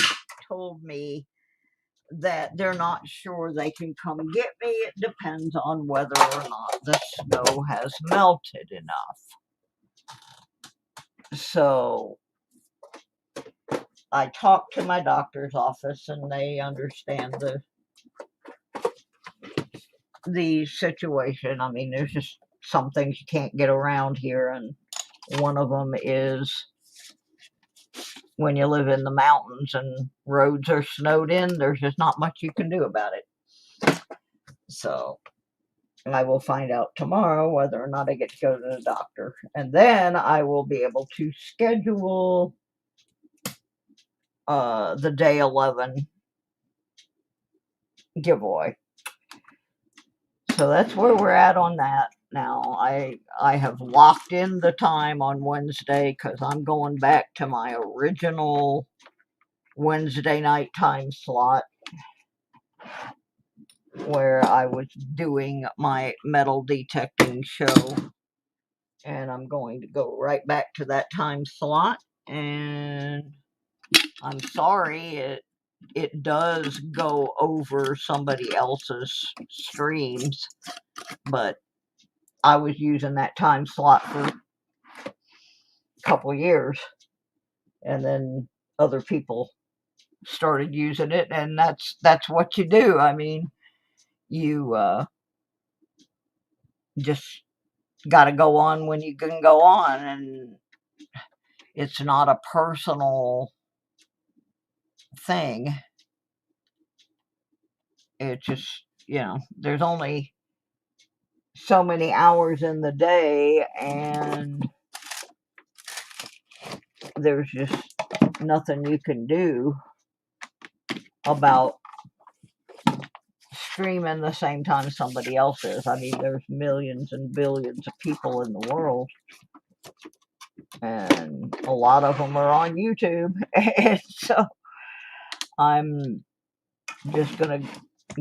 told me that they're not sure they can come get me. It depends on whether or not the snow has melted enough. So I talked to my doctor's office and they understand the situation. I mean, there's just some things you can't get around here, and one of them is when you live in the mountains and roads are snowed in, there's just not much you can do about it. So I will find out tomorrow whether or not I get to go to the doctor, and then I will be able to schedule the day 11 giveaway. So that's where we're at on that. Now, I have locked in the time on Wednesday because I'm going back to my original Wednesday night time slot where I was doing my metal detecting show. And I'm going to go right back to that time slot. And I'm sorry, it does go over somebody else's streams, but I was using that time slot for a couple years, and then other people started using it, and that's what you do. I mean, you just got to go on when you can go on, and it's not a personal thing. It just, there's only so many hours in the day, and there's just nothing you can do about streaming the same time somebody else is. I mean, there's millions and billions of people in the world, and a lot of them are on YouTube. And so I'm just going to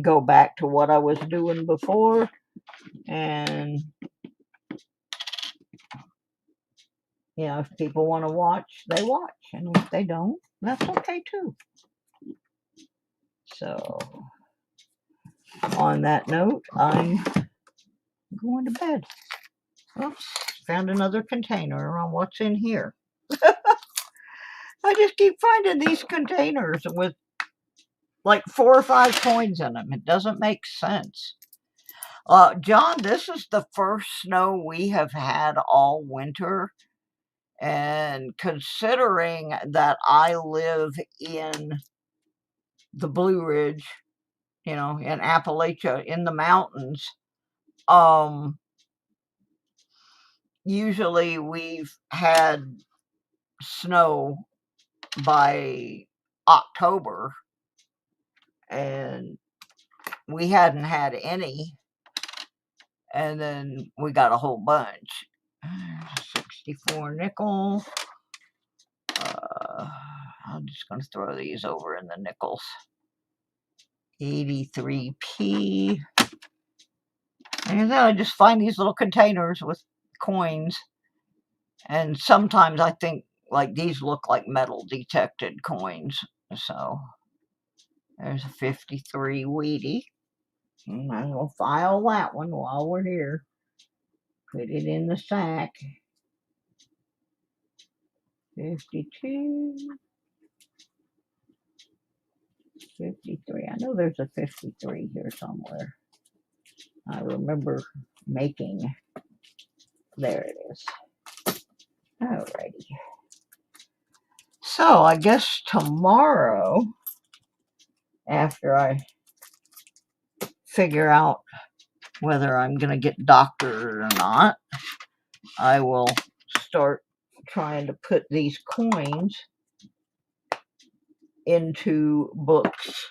go back to what I was doing before, and you know, if people want to watch, they watch, and if they don't, that's okay too. So on that note, I'm going to bed. Oops, found another container on what's in here. I just keep finding these containers with like 4 or 5 coins in them. It doesn't make sense. John, this is the first snow we have had all winter. And considering that I live in the Blue Ridge, you know, in Appalachia, in the mountains, usually we've had snow by October, and we hadn't had any, and then we got a whole bunch. 64 nickel. I'm just going to throw these over in the nickels. 83p. And then I just find these little containers with coins, and sometimes I think like these look like metal detected coins. So there's a 53 Wheatie. I will file that one while we're here. Put it in the sack. 52. 53. I know there's a 53 here somewhere. I remember making. There it is. Alrighty. So I guess tomorrow, after I figure out whether I'm going to get doctored or not, I will start trying to put these coins into books,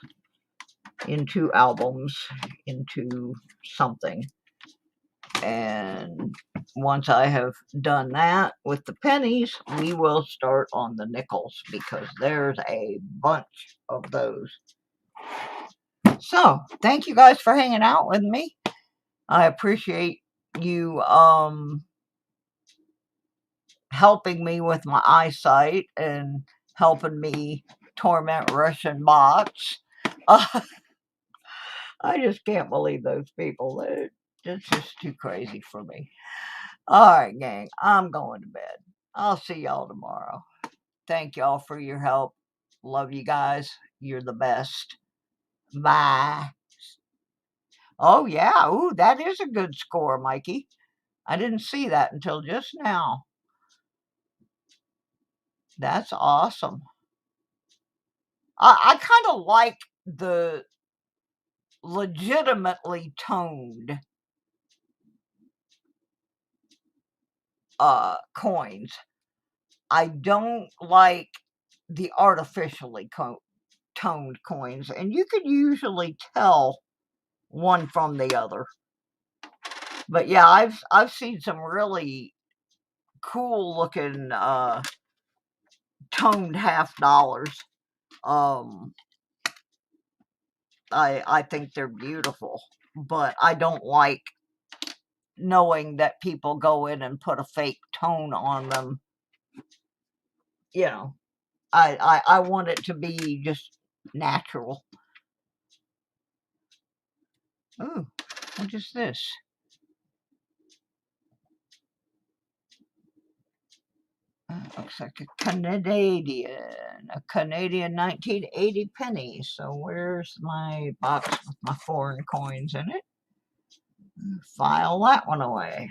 into albums, into something. And once I have done that with the pennies, we will start on the nickels, because there's a bunch of those. So thank you guys for hanging out with me. I appreciate you helping me with my eyesight and helping me torment Russian bots. I just can't believe those people. It's just too crazy for me. All right, gang, I'm going to bed. I'll see y'all tomorrow. Thank y'all for your help. Love you guys. You're the best. Bye. Oh, yeah. Ooh, that is a good score, Mikey. I didn't see that until just now. That's awesome. I kind of like the legitimately toned coins. I don't like the artificially toned coins, and you could usually tell one from the other. But yeah, I've seen some really cool looking toned $50. I think they're beautiful, but I don't like knowing that people go in and put a fake tone on them. You know, I want it to be just natural. Ooh, what is this? Looks like a Canadian 1980 penny. So where's my box with my foreign coins in it? File that one away.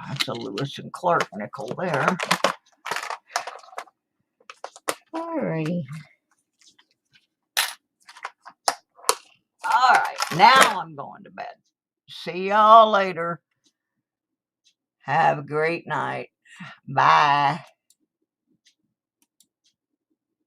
That's a Lewis and Clark nickel there. Alrighty. Alright. Now I'm going to bed. See y'all later. Have a great night. Bye.